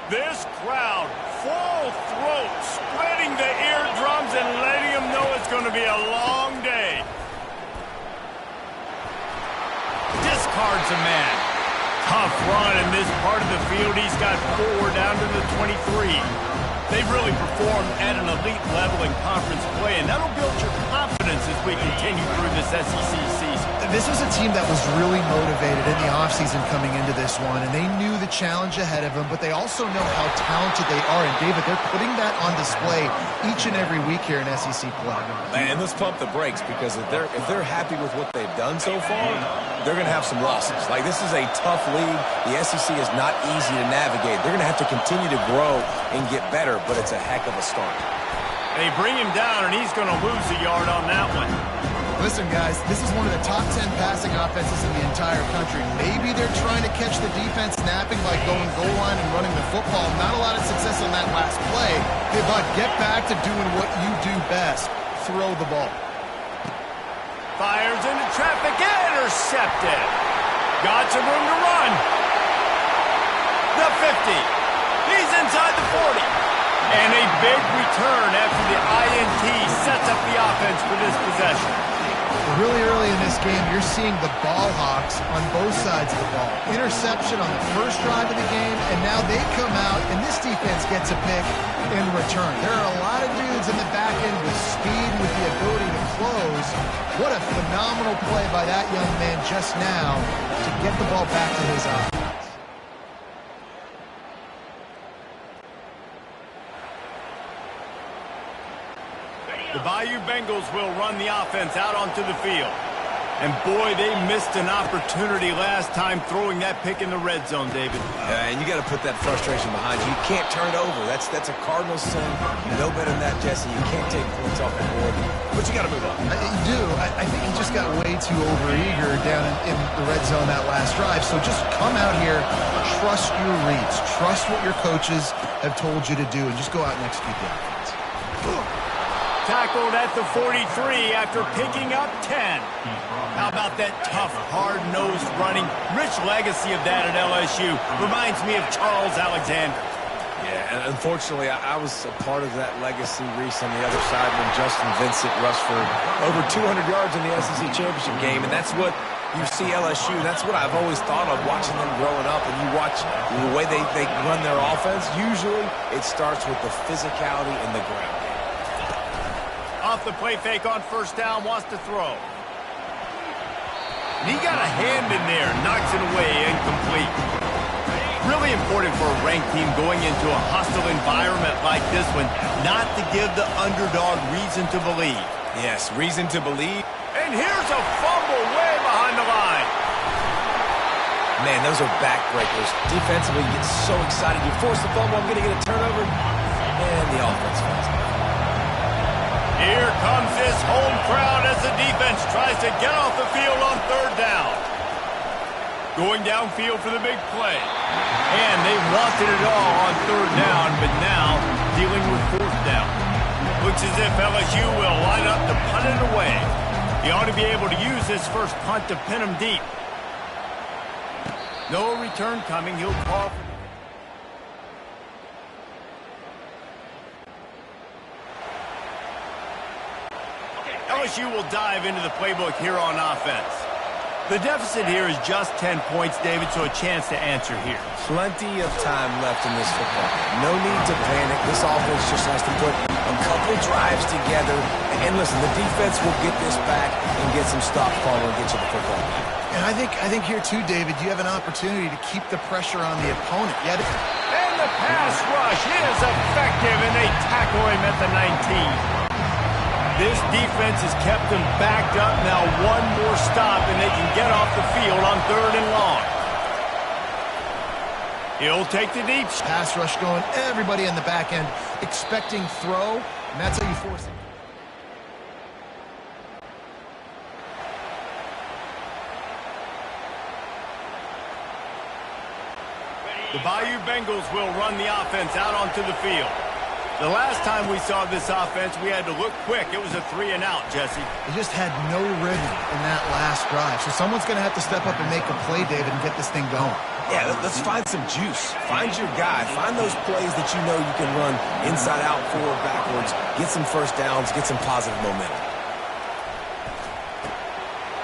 This crowd, full throat, splitting the eardrums and letting them know it's going to be a long day. Discards a man. Tough run in this part of the field. He's got 4 down to the 23. They've really performed at an elite level in conference play, and that'll build your confidence as we continue through this SEC season. This was a team that was really motivated in the offseason coming into this one, and they knew the challenge ahead of them, but they also know how talented they are. And, David, they're putting that on display each and every week here in SEC play. Man, let's pump the brakes, because if they're happy with what they've done so far, they're going to have some losses. Like, this is a tough league. The SEC is not easy to navigate. They're going to have to continue to grow and get better, but it's a heck of a start. They bring him down, and he's going to lose a yard on that one. Listen, guys, this is one of the top 10 passing offenses in the entire country. Maybe they're trying to catch the defense napping by going goal line and running the football. Not a lot of success on that last play. Hey, bud, get back to doing what you do best. Throw the ball. Fires into traffic, intercepted. Got some room to run. The 50. He's inside the 40. And a big return after the INT sets up the offense for this possession. Really early in this game, you're seeing the ball hawks on both sides of the ball. Interception on the first drive of the game, and now they come out, and this defense gets a pick in return. There are a lot of dudes in the back end with speed, with the ability to close. What a phenomenal play by that young man just now to get the ball back to his offense. The Bayou Bengals will run the offense out onto the field. And boy, they missed an opportunity last time throwing that pick in the red zone, David. And you got to put that frustration behind you. You can't turn it over. That's a Cardinals sin. You know better than that, Jesse. You can't take points off the board. But you got to move on. You do. I think he just got way too overeager down in the red zone that last drive. So just come out here, trust your reads, trust what your coaches have told you to do, and just go out and execute the offense. Tackled at the 43 after picking up 10. How about that tough, hard-nosed running? Rich legacy of that at LSU. Reminds me of Charles Alexander. Yeah, and unfortunately, I was a part of that legacy, Reese, on the other side when Justin Vincent rushed for over 200 yards in the SEC championship game, and that's what you see LSU. That's what I've always thought of watching them growing up, and you watch the way they run their offense. Usually, it starts with the physicality in the ground. Off the play fake on first down, wants to throw. And he got a hand in there, knocks it away, incomplete. Really important for a ranked team going into a hostile environment like this one, not to give the underdog reason to believe. Yes, reason to believe. And here's a fumble way behind the line. Man, those are backbreakers. Defensively, you get so excited. You force the fumble, I'm going to get a turnover, and the offense falls out. Here comes this home crowd as the defense tries to get off the field on third down. Going downfield for the big play. And they wanted it all on third down, but now dealing with fourth down. Looks as if LSU will line up to punt it away. He ought to be able to use this first punt to pin him deep. No return coming. He'll call for LSU will dive into the playbook here on offense. The deficit here is just 10 points, David, so a chance to answer here. Plenty of time left in this football game. No need to panic. This offense just has to put a couple drives together. And listen, the defense will get this back and get some stops calling and get you the football game. And I think here too, David, you have an opportunity to keep the pressure on the opponent. And the pass rush is effective, and they tackle him at the 19. This defense has kept them backed up. Now one more stop, and they can get off the field on third and long. He'll take the deep. Pass rush going. Everybody in the back end expecting throw, and that's how you force it. The Bayou Bengals will run the offense out onto the field. The last time we saw this offense, we had to look quick. It was a 3-and-out, Jesse. They just had no rhythm in that last drive. So someone's going to have to step up and make a play, David, and get this thing going. Yeah, let's find some juice. Find your guy. Find those plays that you know you can run inside out, forward, backwards, get some first downs, get some positive momentum.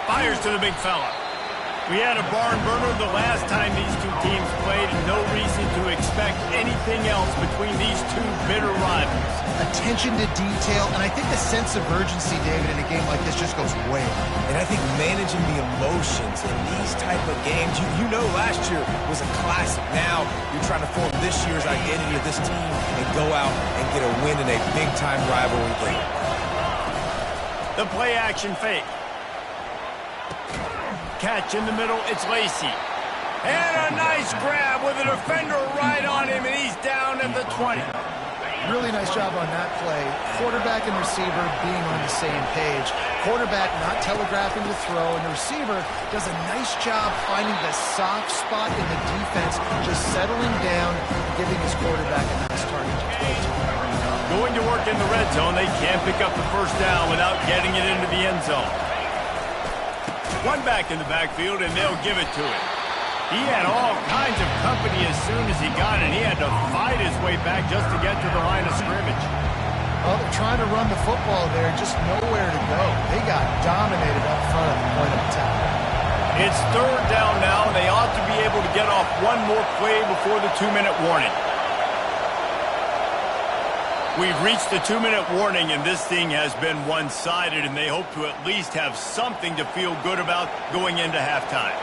Fires to the big fella. We had a barn burner the last time these two teams played, and no reason to expect anything else between these two bitter rivals. Attention to detail, and I think the sense of urgency, David, in a game like this just goes way up. And I think managing the emotions in these type of games, you know last year was a classic. Now you're trying to form this year's identity of this team and go out and get a win in a big-time rivalry game. The play-action fake. Catch in the middle, it's Lacey. And a nice grab with a defender right on him, and he's down at the 20. Really nice job on that play. Quarterback and receiver being on the same page. Quarterback not telegraphing the throw, and the receiver does a nice job finding the soft spot in the defense, just settling down, giving his quarterback a nice target to throw to. Going to work in the red zone, they can't pick up the first down without getting it into the end zone. One back in the backfield, and they'll give it to him. He had all kinds of company as soon as he got it. He had to fight his way back just to get to the line of scrimmage. Well, they're trying to run the football there, just nowhere to go. They got dominated up front at the point of attack. It's third down now, and they ought to be able to get off one more play before the 2-minute warning. We've reached the 2-minute warning, and this thing has been one-sided, and they hope to at least have something to feel good about going into halftime.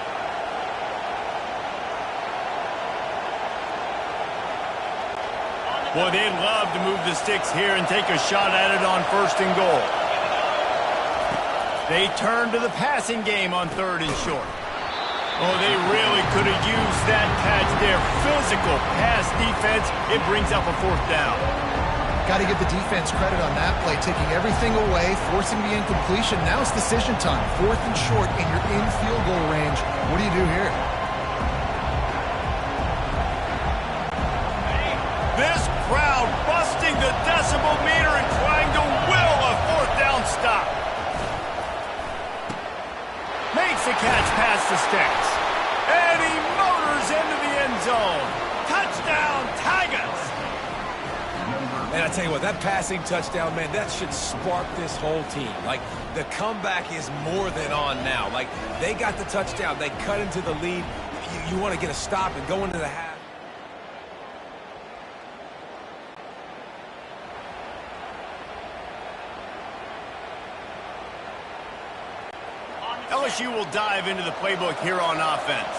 Boy, they'd love to move the sticks here and take a shot at it on 1st and goal. They turn to the passing game on 3rd and short. Oh, they really could have used that catch there. Physical pass defense. It brings up a 4th down. Got to give the defense credit on that play, taking everything away, forcing the incompletion. Now it's decision time. 4th and short, and you're in field goal range. What do you do here? This crowd busting the decibel meter and trying to will a 4th down stop. Makes a catch past the sticks. And he motors into the end zone. Touchdown, Tigers! And I tell you what, that passing touchdown, man, that should spark this whole team. Like, the comeback is more than on now. Like, they got the touchdown. They cut into the lead. You want to get a stop and go into the half. LSU will dive into the playbook here on offense.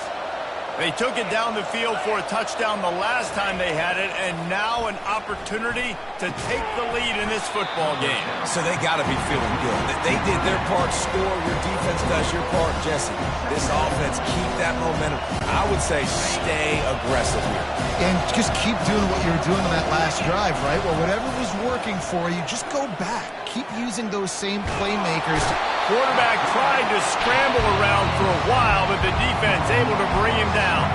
They took it down the field for a touchdown the last time they had it, and now an opportunity to take the lead in this football game. So they got to be feeling good. They did their part, score. Your defense does your part, Jesse. This offense, keep that momentum. I would say stay aggressive here. And just keep doing what you were doing on that last drive, right? Well, whatever was working for you, just go back. Keep using those same playmakers. Quarterback tried to scramble around for a while, but the defense able to bring him down.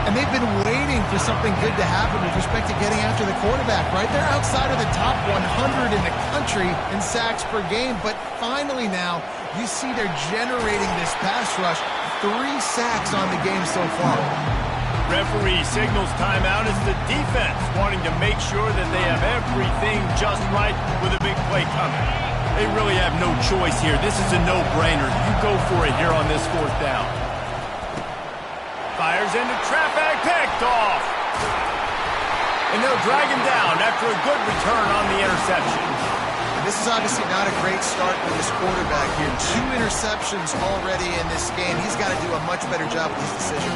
And they've been waiting for something good to happen with respect to getting after the quarterback, right? They're outside of the top 100 in the country in sacks per game, but finally now you see they're generating this pass rush. 3 sacks on the game so far. Referee signals timeout as the defense wanting to make sure that they have everything just right with a big play coming. They really have no choice here. This is a no-brainer. You go for it here on this 4th down. Fires into traffic, picked off. And they'll drag him down after a good return on the interception. This is obviously not a great start for this quarterback here. 2 interceptions already in this game. He's got to do a much better job with his decision.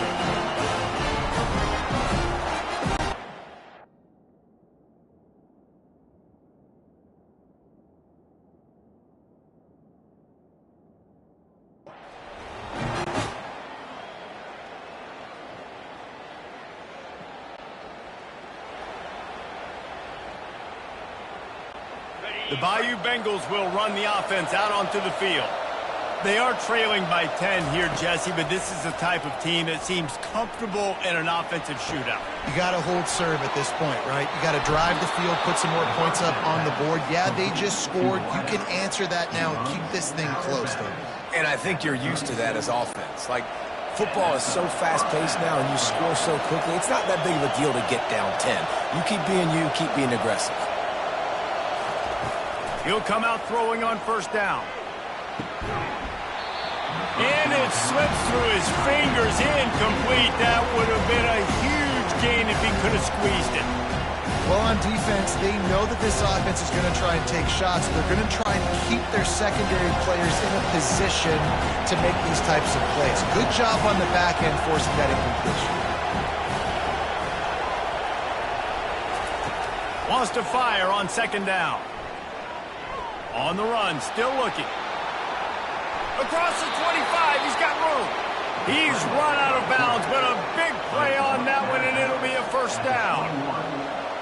The Bayou Bengals will run the offense out onto the field. They are trailing by 10 here, Jesse, but this is the type of team that seems comfortable in an offensive shootout. You got to hold serve at this point, right? You got to drive the field, put some more points up on the board. Yeah, they just scored. You can answer that now and keep this thing close, though. And I think you're used to that as offense. Like, Football is so fast-paced now, and you score so quickly, it's not that big of a deal to get down 10. You keep being aggressive. He'll come out throwing on first down. And it slips through his fingers, incomplete. That would have been a huge gain if he could have squeezed it. Well, on defense, they know that this offense is going to try and take shots. They're going to try and keep their secondary players in a position to make these types of plays. Good job on the back end forcing that incompletion. Wants to fire on second down. On the run, still looking. Across the 25, he's got room. He's run out of bounds, but a big play on that one, and it'll be a first down.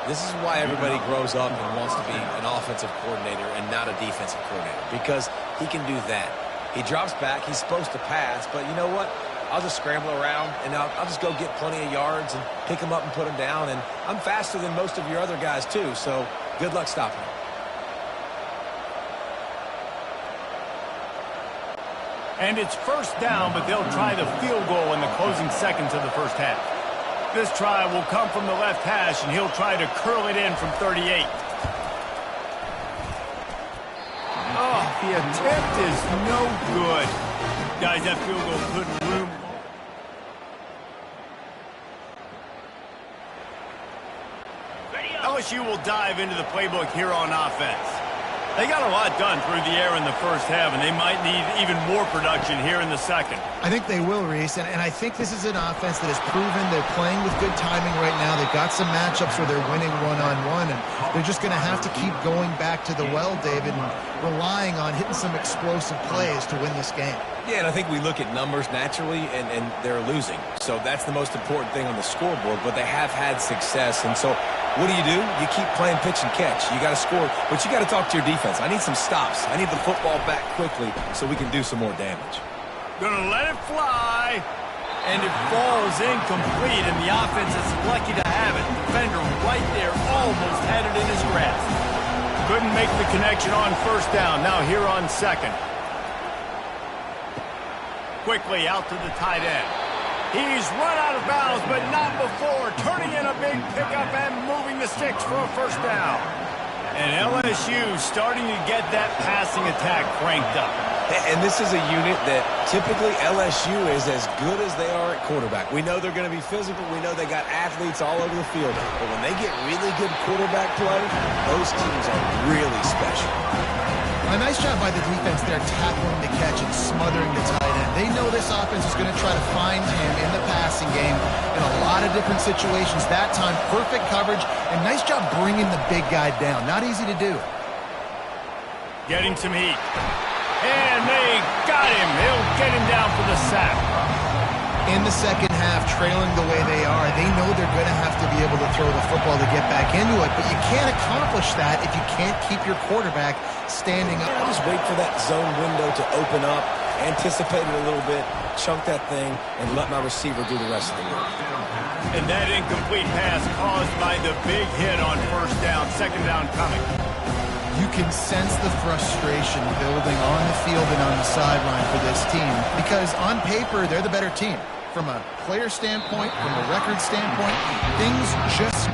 This is why everybody grows up and wants to be an offensive coordinator and not a defensive coordinator, because he can do that. He drops back. He's supposed to pass, but you know what? I'll just scramble around, and I'll just go get plenty of yards and pick them up and put them down, and I'm faster than most of your other guys too, so good luck stopping him. And it's first down, but they'll try the field goal in the closing seconds of the first half. This try will come from the left hash, and he'll try to curl it in from 38. Oh, the attempt is no good. Guys, that field goal couldn't room. LSU will dive into the playbook here on offense. They got a lot done through the air in the first half, and they might need even more production here in the second. I think they will, Reese, and I think this is an offense that has proven they're playing with good timing right now. They've got some matchups where they're winning one-on-one, and they're just going to have to keep going back to the well, David, and relying on hitting some explosive plays to win this game. Yeah, and I think we look at numbers naturally, and they're losing. So that's the most important thing on the scoreboard, but they have had success, and so what do? You keep playing pitch and catch. You got to score, but you got to talk to your defense. I need some stops. I need the football back quickly so we can do some more damage. Gonna let it fly, and it falls incomplete, and the offense is lucky to have it. Defender right there almost had it in his grasp. Couldn't make the connection on first down. Now here on second. Quickly out to the tight end. He's run out of bounds, but not before turning in a big pickup and moving the sticks for a first down. And LSU starting to get that passing attack cranked up. And this is a unit that typically LSU is as good as they are at quarterback. We know they're going to be physical. We know they got athletes all over the field. But when they get really good quarterback play, those teams are really special. A nice job by the defense there, tackling the catch and smothering the tight end. They know this offense is going to try to find him in the passing game in a lot of different situations. That time, perfect coverage, and nice job bringing the big guy down. Not easy to do. Getting some heat. And they got him. He'll get him down for the sack. In the second half, trailing the way they are, they know they're going to have to be able to throw the football to get back into it, but you can't accomplish that if you can't keep your quarterback standing up. I just wait for that zone window to open up, anticipate it a little bit, chunk that thing, and let my receiver do the rest of the work. And that incomplete pass caused by the big hit on first down, second down coming. You can sense the frustration building on the field and on the sideline for this team because on paper, they're the better team. From a player standpoint, from a record standpoint, things just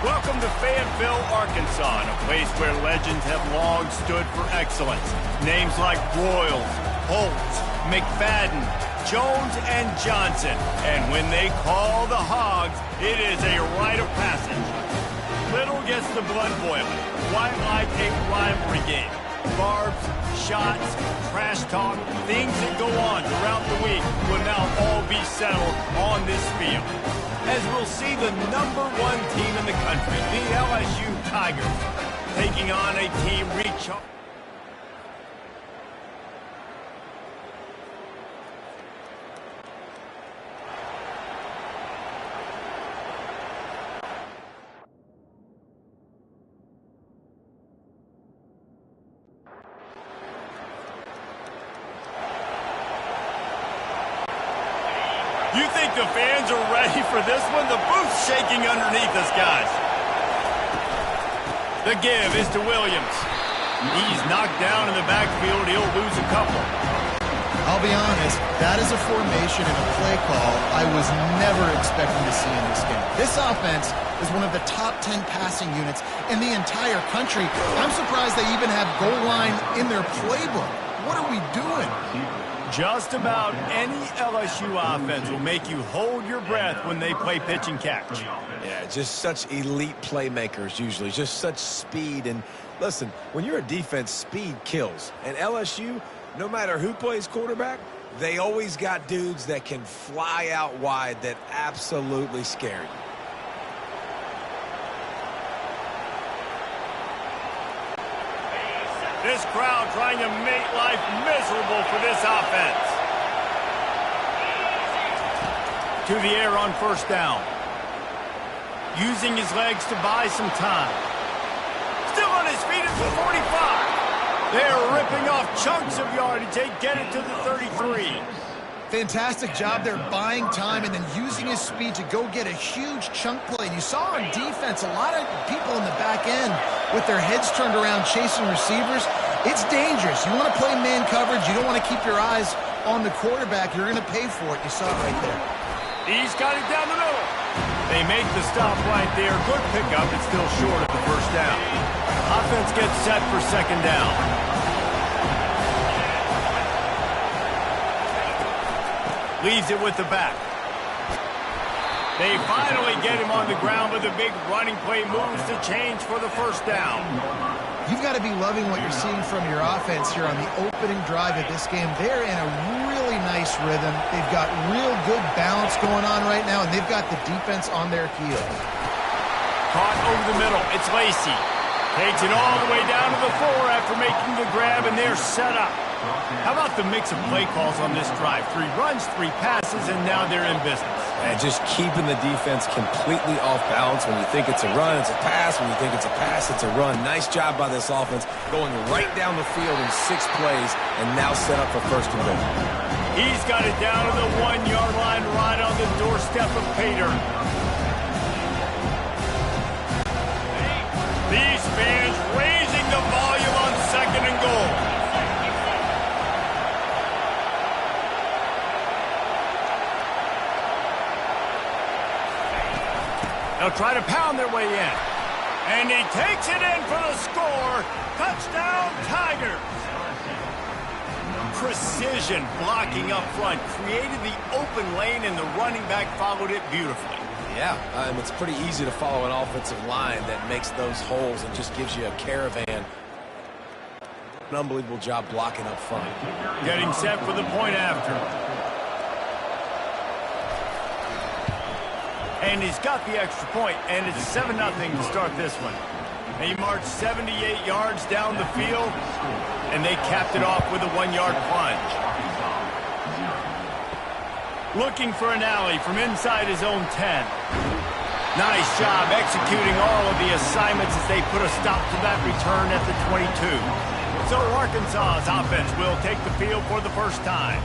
Welcome to Fayetteville, Arkansas, a place where legends have long stood for excellence. Names like Royals, Holtz, McFadden, Jones, and Johnson. And when they call the Hogs, it is a rite of passage. Little gets the blood boiling, quite like a rivalry game. Barbs, shots, trash talk, things that go on throughout the week will now all be settled on this field. As we'll see the #1 team in the country, the LSU Tigers, taking on a team recharged. You think the fans are ready for this one? The booth's shaking underneath us, guys. The give is to Williams. He's knocked down in the backfield. He'll lose a couple. I'll be honest, that is a formation and a play call I was never expecting to see in this game. This offense is one of the top 10 passing units in the entire country. I'm surprised they even have goal line in their playbook. What are we doing? Just about any LSU offense will make you hold your breath when they play pitch and catch. Yeah, just such elite playmakers usually, just such speed. And listen, when you're a defense, speed kills. And LSU, no matter who plays quarterback, they always got dudes that can fly out wide that absolutely scare you. This crowd trying to make life miserable for this offense. To the air on first down. Using his legs to buy some time. Still on his feet at the 45. They're ripping off chunks of yardage. They get it to the 33. Fantastic job there buying time and then using his speed to go get a huge chunk play. And you saw on defense a lot of people in the back end with their heads turned around chasing receivers. It's dangerous. You want to play man coverage. You don't want to keep your eyes on the quarterback. You're going to pay for it. You saw it right there. He's got it down the middle. They make the stop right there. Good pickup. It's still short of the first down. Offense gets set for second down. Leaves it with the back. They finally get him on the ground, but the big running play moves to change for the first down. You've got to be loving what you're seeing from your offense here on the opening drive of this game. They're in a really nice rhythm. They've got real good balance going on right now, and they've got the defense on their heels. Caught over the middle. It's Lacey. Takes it all the way down to the 4 after making the grab, and they're set up. How about the mix of play calls on this drive? 3 runs, 3 passes, and now they're in business. And just keeping the defense completely off balance. When you think it's a run, it's a pass. When you think it's a pass, it's a run. Nice job by this offense going right down the field in 6 plays and now set up for first and goal. He's got it down to the 1-yard line right on the doorstep of Pater. These fans raising the volume on second and goal. They'll try to pound their way in. And he takes it in for the score. Touchdown, Tigers. Precision blocking up front. Created the open lane, and the running back followed it beautifully. Yeah, it's pretty easy to follow an offensive line that makes those holes and just gives you a caravan. An unbelievable job blocking up front. Getting set for the point after. And he's got the extra point, and it's 7-0 to start this one. He marched 78 yards down the field, and they capped it off with a 1-yard plunge. Looking for an alley from inside his own 10. Nice job executing all of the assignments as they put a stop to that return at the 22. So Arkansas's offense will take the field for the first time.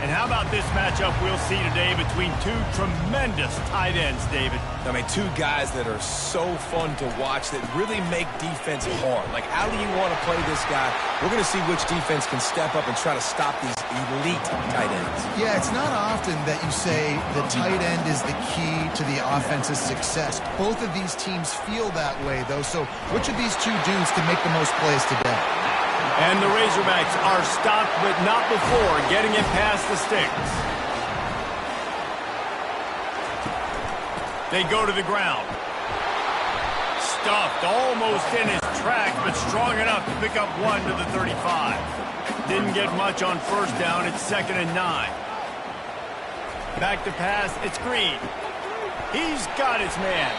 And how about this matchup we'll see today between 2 tremendous tight ends, David? I mean, 2 guys that are so fun to watch that really make defense hard. Like, how do you want to play this guy? We're going to see which defense can step up and try to stop these elite tight ends. Yeah, it's not often that you say the tight end is the key to the offense's success. Both of these teams feel that way, though. So which of these two dudes can make the most plays today? And the Razorbacks are stopped, but not before getting it past the sticks. They go to the ground. Stuffed almost in his tracks, but strong enough to pick up one to the 35. Didn't get much on first down. It's 2nd and 9. Back to pass. It's Green. He's got his man.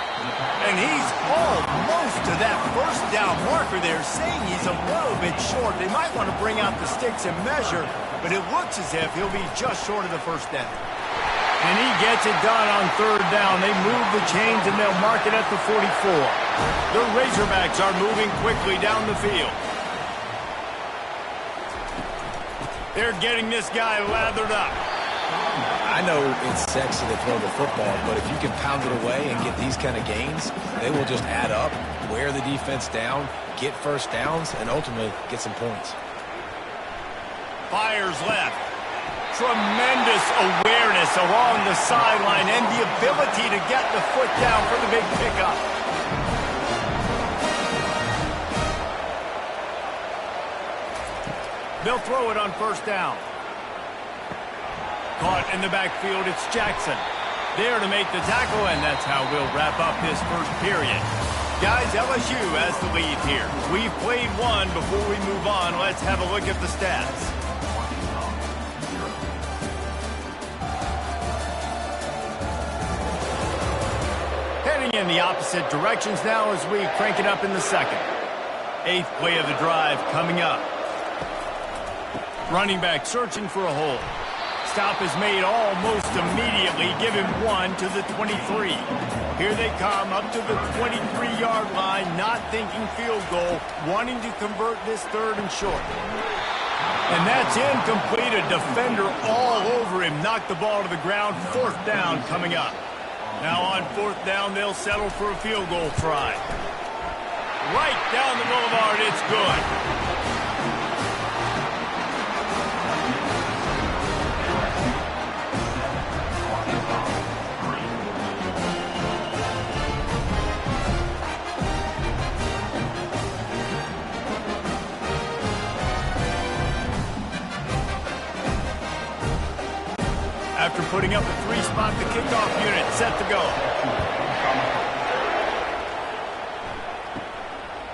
And he's almost to that first down marker there, saying he's a little bit short. They might want to bring out the sticks and measure, but it looks as if he'll be just short of the first down. And he gets it done on 3rd down. They move the chains, and they'll mark it at the 44. The Razorbacks are moving quickly down the field. They're getting this guy lathered up. I know it's sexy to throw the football, but if you can pound it away and get these kind of gains, they will just add up, wear the defense down, get first downs, and ultimately get some points. Fires left. Tremendous awareness along the sideline and the ability to get the foot down for the big pickup. They'll throw it on 1st down. Caught in the backfield, it's Jackson. There to make the tackle, and that's how we'll wrap up this first period. Guys, LSU has the lead here. We've played one. Before we move on, let's have a look at the stats. Heading in the opposite directions now as we crank it up in the 2nd. 8th play of the drive coming up. Running back searching for a hole. Stop is made almost immediately. Give him one to the 23. Here they come up to the 23-yard line, not thinking field goal, wanting to convert this 3rd and short. And that's incomplete. A defender all over him. Knocked the ball to the ground. 4th down coming up. Now on 4th down, they'll settle for a field goal try. Right down the boulevard, it's good. After putting up a 3-spot, the kickoff unit set to go.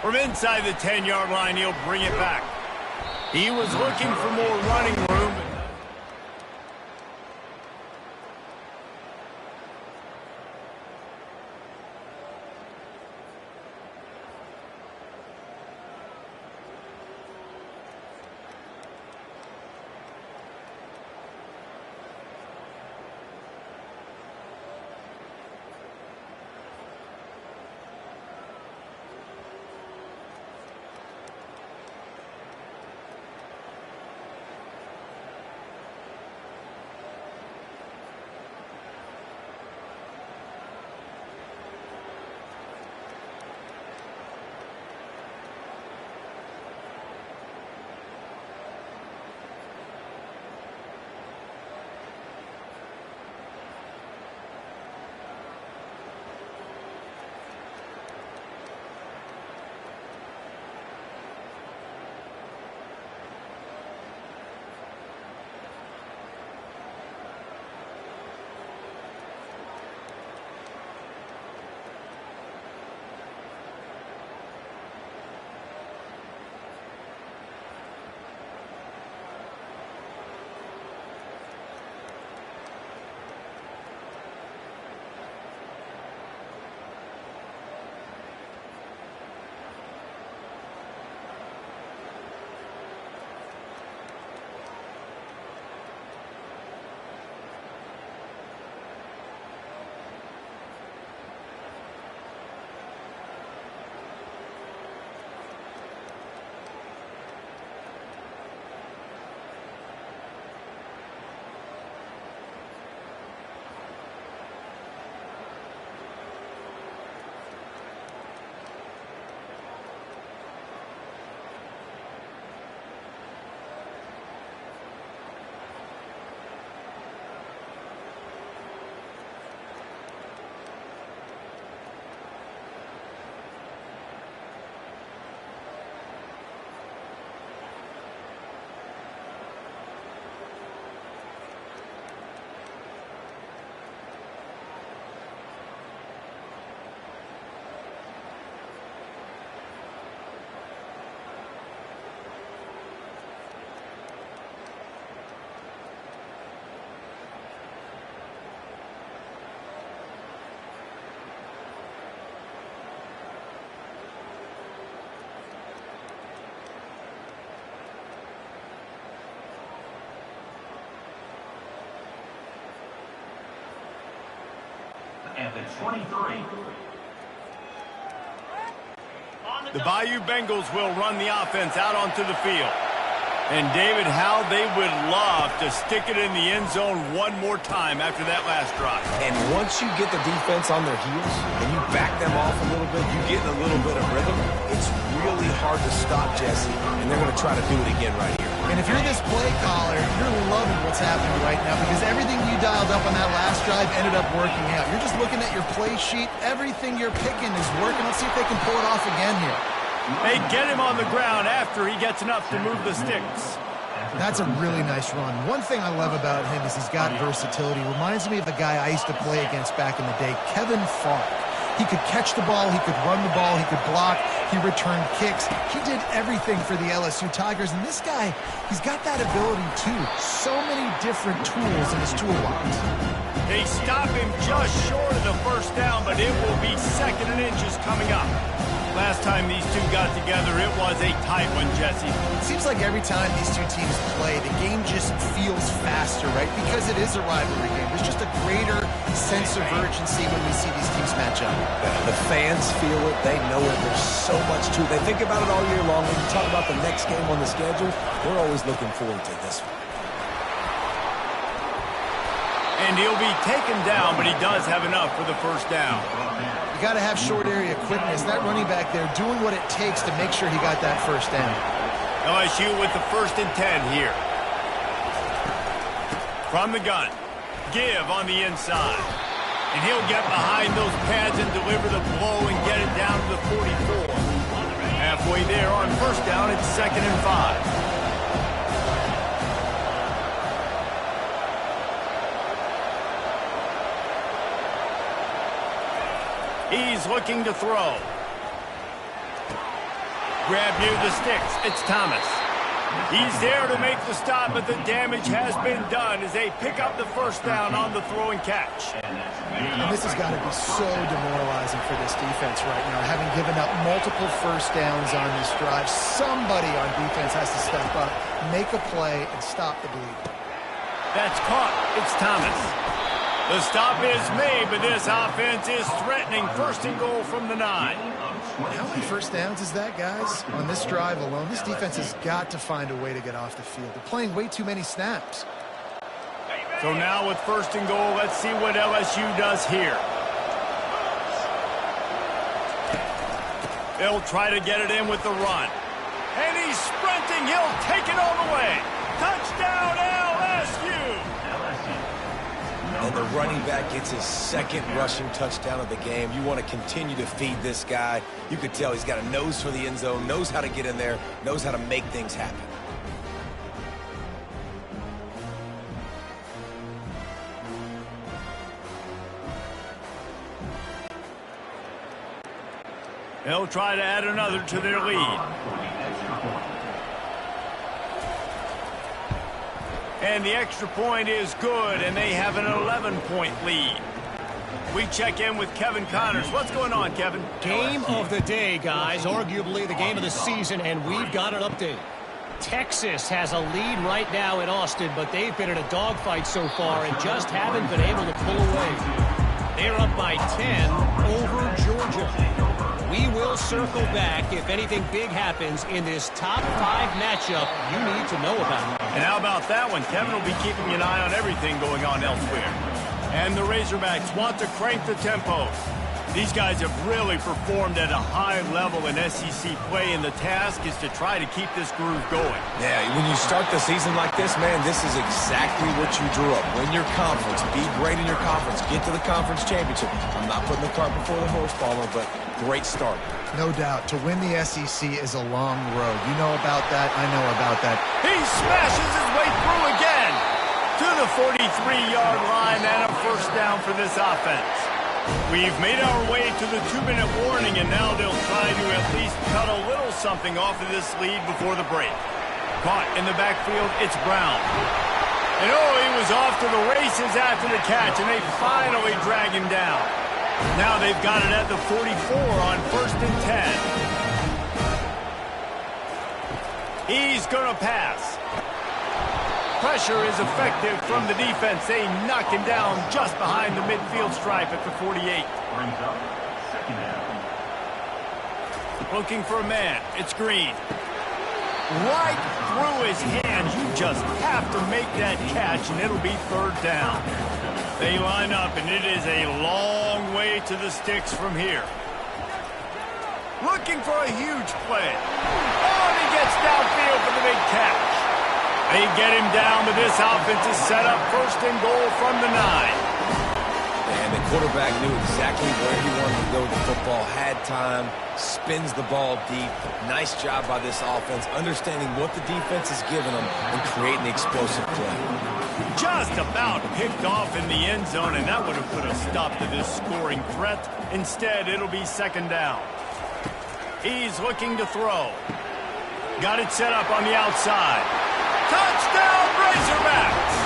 From inside the 10-yard line, he'll bring it back. He was looking for more running room. at the 23. The Bayou Bengals will run the offense out onto the field. And, David, how they would love to stick it in the end zone one more time after that last drive. And once you get the defense on their heels and you back them off a little bit, you get a little bit of rhythm, it's really hard to stop, Jesse, and they're going to try to do it again right here. And if you're this play caller, you're loving what's happening right now because everything you dialed up on that last drive ended up working out. You're just looking at your play sheet. Everything you're picking is working. Let's see if they can pull it off again here. They get him on the ground after he gets enough to move the sticks. That's a really nice run. One thing I love about him is he's got versatility. Reminds me of a guy I used to play against back in the day, Kevin Falk. He could catch the ball, he could run the ball, he could block, he returned kicks. He did everything for the LSU Tigers, and this guy, he's got that ability too. So many different tools in his toolbox. They stop him just short of the first down, but it will be 2nd and inches coming up. Last time these two got together, it was a tight one, Jesse. It seems like every time these two teams play, the game just feels faster, right? Because it is a rivalry game. There's just a greater sense of urgency when we see these teams match up. The fans feel it. They know it. There's so much to it. They think about it all year long. When you talk about the next game on the schedule, they're always looking forward to this one. And he'll be taken down, but he does have enough for the first down. You got to have short area quickness. That running back there doing what it takes to make sure he got that first down. LSU with the 1st and 10 here. From the gun. Give on the inside. And he'll get behind those pads and deliver the blow and get it down to the 44. Halfway there on first down, it's 2nd and 5. He's looking to throw. Grab near the sticks. It's Thomas. He's there to make the stop, but the damage has been done as they pick up the first down on the throw and catch. And this has got to be so demoralizing for this defense right now. Having given up multiple first downs on this drive, somebody on defense has to step up, make a play, and stop the bleed. That's caught. It's Thomas. The stop is made, but this offense is threatening 1st and goal from the 9. How many first downs is that, guys? On this drive alone, this defense has got to find a way to get off the field. They're playing way too many snaps. So now with 1st and goal, let's see what LSU does here. They'll try to get it in with the run. And he's sprinting. He'll take it all the way. Touchdown, LSU! And the running back gets his 2nd rushing touchdown of the game. You want to continue to feed this guy. You could tell he's got a nose for the end zone, knows how to get in there, knows how to make things happen. They'll try to add another to their lead. And the extra point is good, and they have an 11-point lead. We check in with Kevin Connors. What's going on, Kevin? Game of the day, guys. Arguably the game of the season, and we've got an update. Texas has a lead right now in Austin, but they've been in a dogfight so far and just haven't been able to pull away. They're up by 10 over Georgia. We will circle back if anything big happens in this top 5 matchup you need to know about. And how about that one? Kevin will be keeping an eye on everything going on elsewhere. And the Razorbacks want to crank the tempo. These guys have really performed at a high level in SEC play, and the task is to try to keep this groove going. Yeah, when you start the season like this, man, this is exactly what you drew up. Win your conference, be great in your conference, get to the conference championship. I'm not putting the cart before the horse, Palmer, but great start. No doubt. To win the SEC is a long road. You know about that. I know about that. He smashes his way through again to the 43-yard line and a first down for this offense. We've made our way to the 2-minute warning, and now they'll try to at least cut a little something off of this lead before the break. Caught in the backfield, it's Brown. And oh, he was off to the races after the catch, and they finally drag him down. Now they've got it at the 44 on 1st and 10. He's going to pass. pressure is effective from the defense. They knock him down just behind the midfield stripe at the 48. Looking for a man. It's Green. Right through his hands. You just have to make that catch, and it'll be third down. They line up, and it is a long way to the sticks from here. Looking for a huge play. Oh, and he gets downfield for the big catch. They get him down, but this offense is set up first and goal from the 9. And the quarterback knew exactly where he wanted to go with the football, had time, spins the ball deep. Nice job by this offense, understanding what the defense is giving them and creating the explosive play. Just about picked off in the end zone, and that would have put a stop to this scoring threat. Instead, it'll be second down. He's looking to throw. Got it set up on the outside. Touchdown, Razorbacks!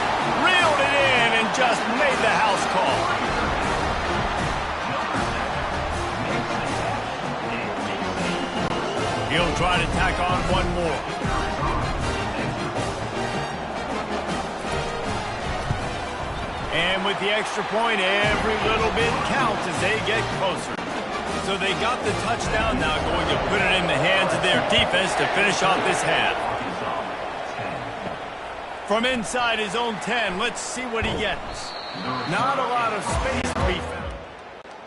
Reeled it in and just made the house call. He'll try to tack on one more. And with the extra point, every little bit counts as they get closer. So they got the touchdown, now going to put it in the hands of their defense to finish off this half. From inside his own 10, let's see what he gets. Not a lot of space to be found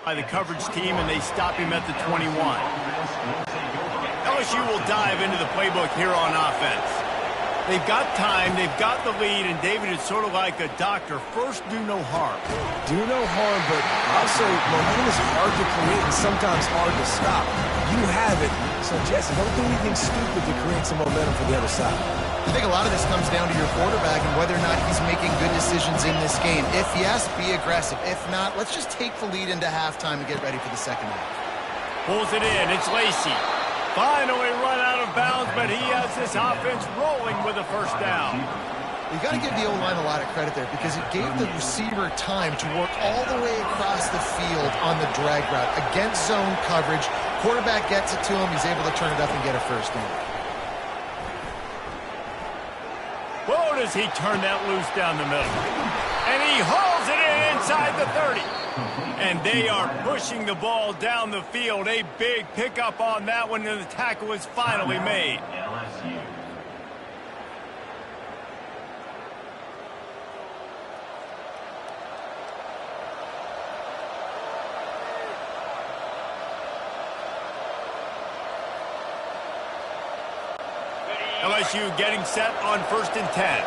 by the coverage team, and they stop him at the 21. LSU will dive into the playbook here on offense. They've got time, they've got the lead, and David is sort of like a doctor. First, do no harm. Do no harm, but also momentum is hard to create and sometimes hard to stop. You have it, so Jesse, don't do anything stupid to create some momentum for the other side. I think a lot of this comes down to your quarterback and whether or not he's making good decisions in this game. If yes, be aggressive. If not, let's just take the lead into halftime and get ready for the second half. Pulls it in. It's Lacey. Finally run out of bounds, but he has this offense rolling with a first down. You've got to give the O-line a lot of credit there because it gave the receiver time to work all the way across the field on the drag route against zone coverage. Quarterback gets it to him. He's able to turn it up and get a first down. Whoa, does he turn that loose down the middle. And he hauls it in inside the 30. And they are pushing the ball down the field. A big pickup on that one, and the tackle is finally made. LSU getting set on 1st and 10.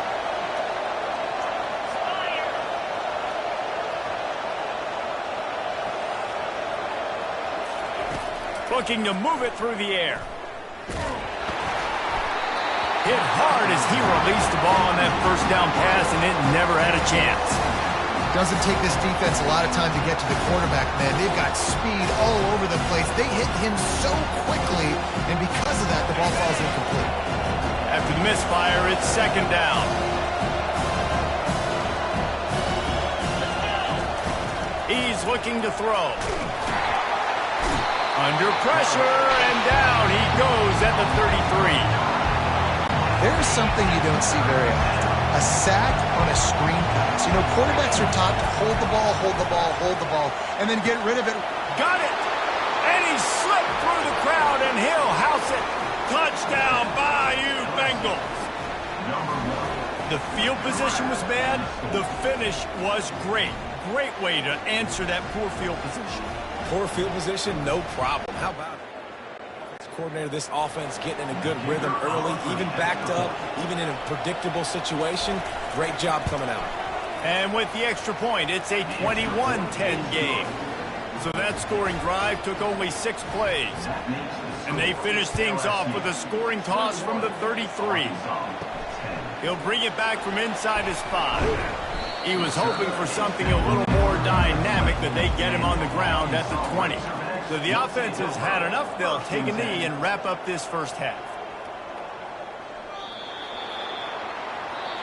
Looking to move it through the air. Hit hard as he released the ball on that first down pass, and it never had a chance. Doesn't take this defense a lot of time to get to the quarterback, man. They've got speed all over the place. They hit him so quickly, and because of that, the ball falls incomplete. After the misfire, it's second down. He's looking to throw. Under pressure, and down he goes at the 33. There's something you don't see very often. A sack on a screen pass. You know, quarterbacks are taught to hold the ball, hold the ball, hold the ball, and then get rid of it. Got it! And he slipped through the crowd, and he'll house it. Touchdown, Bayou Bengals. The field position was bad. The finish was great. Great way to answer that poor field position. Poor field position, no problem. How about it? This coordinator, this offense getting in a good rhythm early, even backed up, even in a predictable situation. Great job coming out. And with the extra point, it's a 21-10 game. So that scoring drive took only 6 plays. And they finished things off with a scoring toss from the 33. He'll bring it back from inside his 5. He was hoping for something a little more dynamic, but they get him on the ground at the 20. So the offense has had enough. They'll take a knee and wrap up this first half.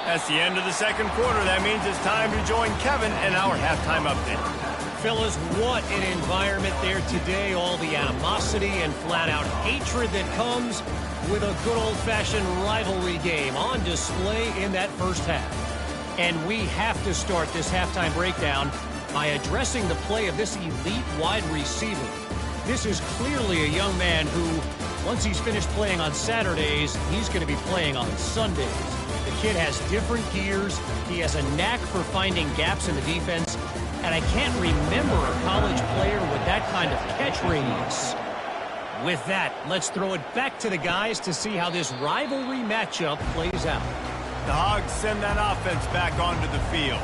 That's the end of the second quarter. That means it's time to join Kevin in our halftime update. Fellas, what an environment there today. All the animosity and flat-out hatred that comes with a good old-fashioned rivalry game on display in that first half. And we have to start this halftime breakdown by addressing the play of this elite wide receiver. This is clearly a young man who, once he's finished playing on Saturdays, he's going to be playing on Sundays. The kid has different gears. He has a knack for finding gaps in the defense. And I can't remember a college player with that kind of catch radius. With that, let's throw it back to the guys to see how this rivalry matchup plays out. The Hogs send that offense back onto the field.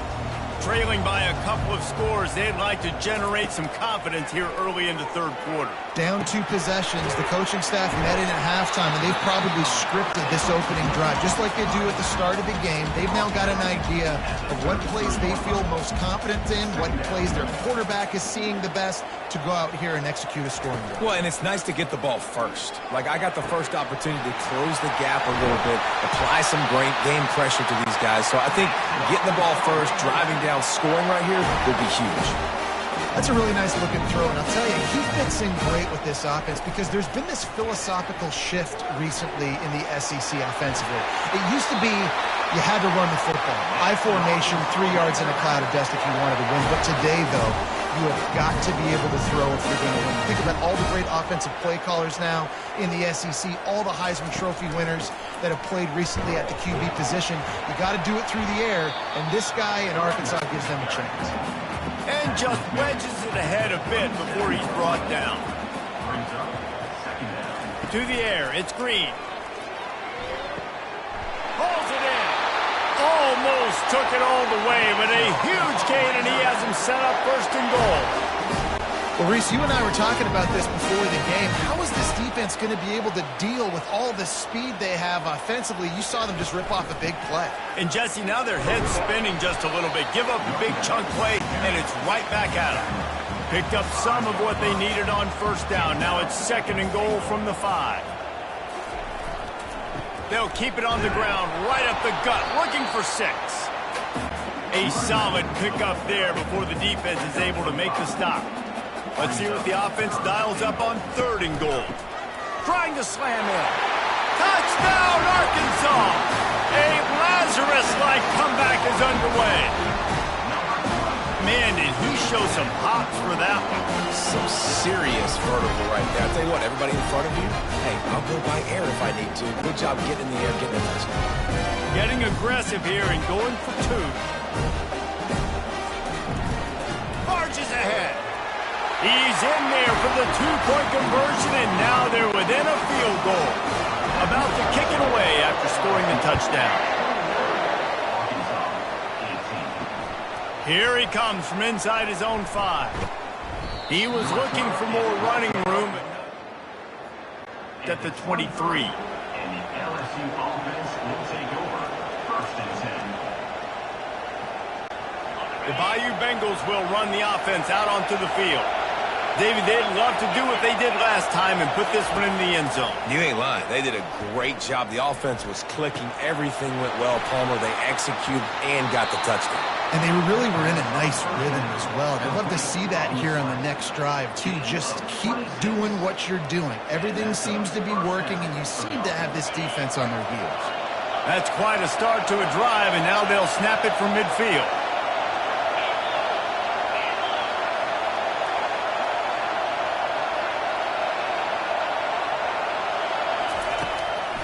Trailing by a couple of scores, they'd like to generate some confidence here early in the third quarter. Down 2 possessions, the coaching staff met in at halftime, and they've probably scripted this opening drive. Just like they do at the start of the game, they've now got an idea of what plays they feel most confident in, what plays their quarterback is seeing the best to go out here and execute a scoring drive. Well, and it's nice to get the ball first. Like, I got the first opportunity to close the gap a little bit, apply some great game pressure to these guys. So I think getting the ball first, driving down, scoring right here would be huge. That's a really nice looking throw, and I'll tell you, he fits in great with this offense because there's been this philosophical shift recently in the SEC offensively. It used to be you had to run the football. I formation, 3 yards in a cloud of dust if you wanted to win. But today, though, you have got to be able to throw if you're going to win. Think about all the great offensive play callers now in the SEC, all the Heisman Trophy winners that have played recently at the QB position. You got to do it through the air, and this guy in Arkansas gives them a chance. And just wedges it ahead a bit before he's brought down. To the air, it's Green. Pulls it in. Almost took it all the way, but a huge gain, and he has him set up first and goal. Well, Reese, you and I were talking about this before the game. How is this defense going to be able to deal with all the speed they have offensively? You saw them just rip off a big play. And, Jesse, now their head's spinning just a little bit. Give up a big chunk play, and it's right back at them. Picked up some of what they needed on first down. Now it's second and goal from the 5. They'll keep it on the ground, right up the gut, looking for 6. A solid pickup there before the defense is able to make the stop. Let's see what the offense dials up on third and goal. Trying to slam in. Touchdown, Arkansas! A Lazarus-like comeback is underway. Man, did he show some hops for that one. Some serious vertical right there. I'll tell you what, everybody in front of you, hey, I'll go by air if I need to. Good job getting in the air, getting a touchdown. Getting aggressive here and going for 2. Marches ahead. He's in there for the 2-point conversion, and now they're within a field goal. About to kick it away after scoring the touchdown. Here he comes from inside his own 5. He was looking for more running room at the 23. And the LSU offense will take over first and 10. The Bayou Bengals will run the offense out onto the field. David, they'd love to do what they did last time and put this one in the end zone. You ain't lying. They did a great job. The offense was clicking. Everything went well, Palmer. They executed and got the touchdown. And they really were in a nice rhythm as well. I'd love to see that here on the next drive, too. Just keep doing what you're doing. Everything seems to be working, and you seem to have this defense on their heels. That's quite a start to a drive, and now they'll snap it from midfield.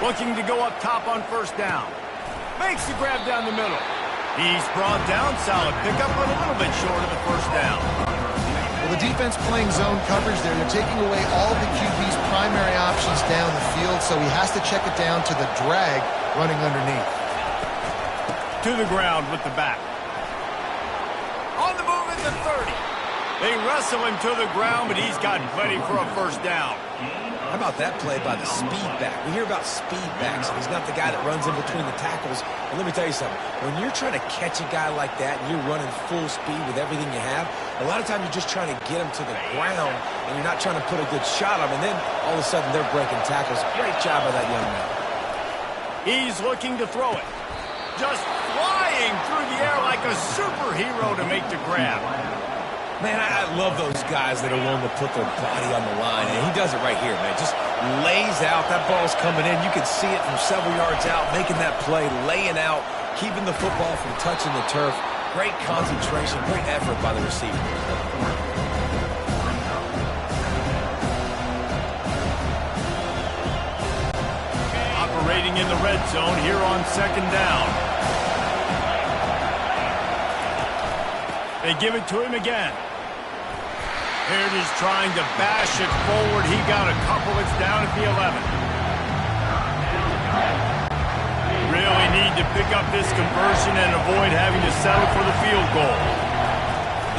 Looking to go up top on first down. Makes the grab down the middle. He's brought down. Solid pickup, but a little bit short of the first down. Well, the defense playing zone coverage there. They're taking away all the QB's primary options down the field, so he has to check it down to the drag running underneath. To the ground with the back. On the move at the 30. They wrestle him to the ground, but he's got plenty for a first down. How about that play by the speed back? We hear about speed backs, and he's not the guy that runs in between the tackles. And let me tell you something. When you're trying to catch a guy like that and you're running full speed with everything you have, a lot of times you're just trying to get him to the ground, and you're not trying to put a good shot on him, and then all of a sudden they're breaking tackles. Great job by that young man. He's looking to throw it. Just flying through the air like a superhero to make the grab. Man, I love those guys that are willing to put their body on the line, and he does it right here, man. Just lays out. That ball's coming in. You can see it from several yards out, making that play, laying out, keeping the football from touching the turf. Great concentration, great effort by the receiver. Operating in the red zone here on second down. They give it to him again. Here it is trying to bash it forward. He got a couple. It's down at the 11. Really need to pick up this conversion and avoid having to settle for the field goal.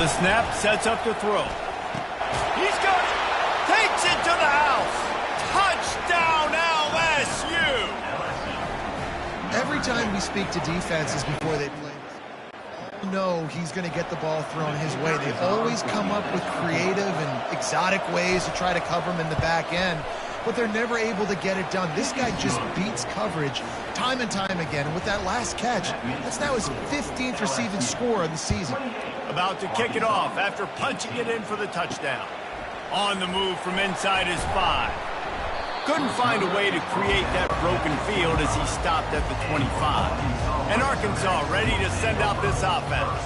The snap sets up the throw. He's got it. Takes it to the house. Touchdown LSU. Every time we speak to defenses before they play, no, he's going to get the ball thrown his way. They always come up with creative and exotic ways to try to cover him in the back end, but they're never able to get it done. This guy just beats coverage time and time again, and with that last catch, that's now his 15th receiving score of the season. About to kick it off after punching it in for the touchdown. On the move from inside his 5. Couldn't find a way to create that broken field as he stopped at the 25. And Arkansas ready to send out this offense.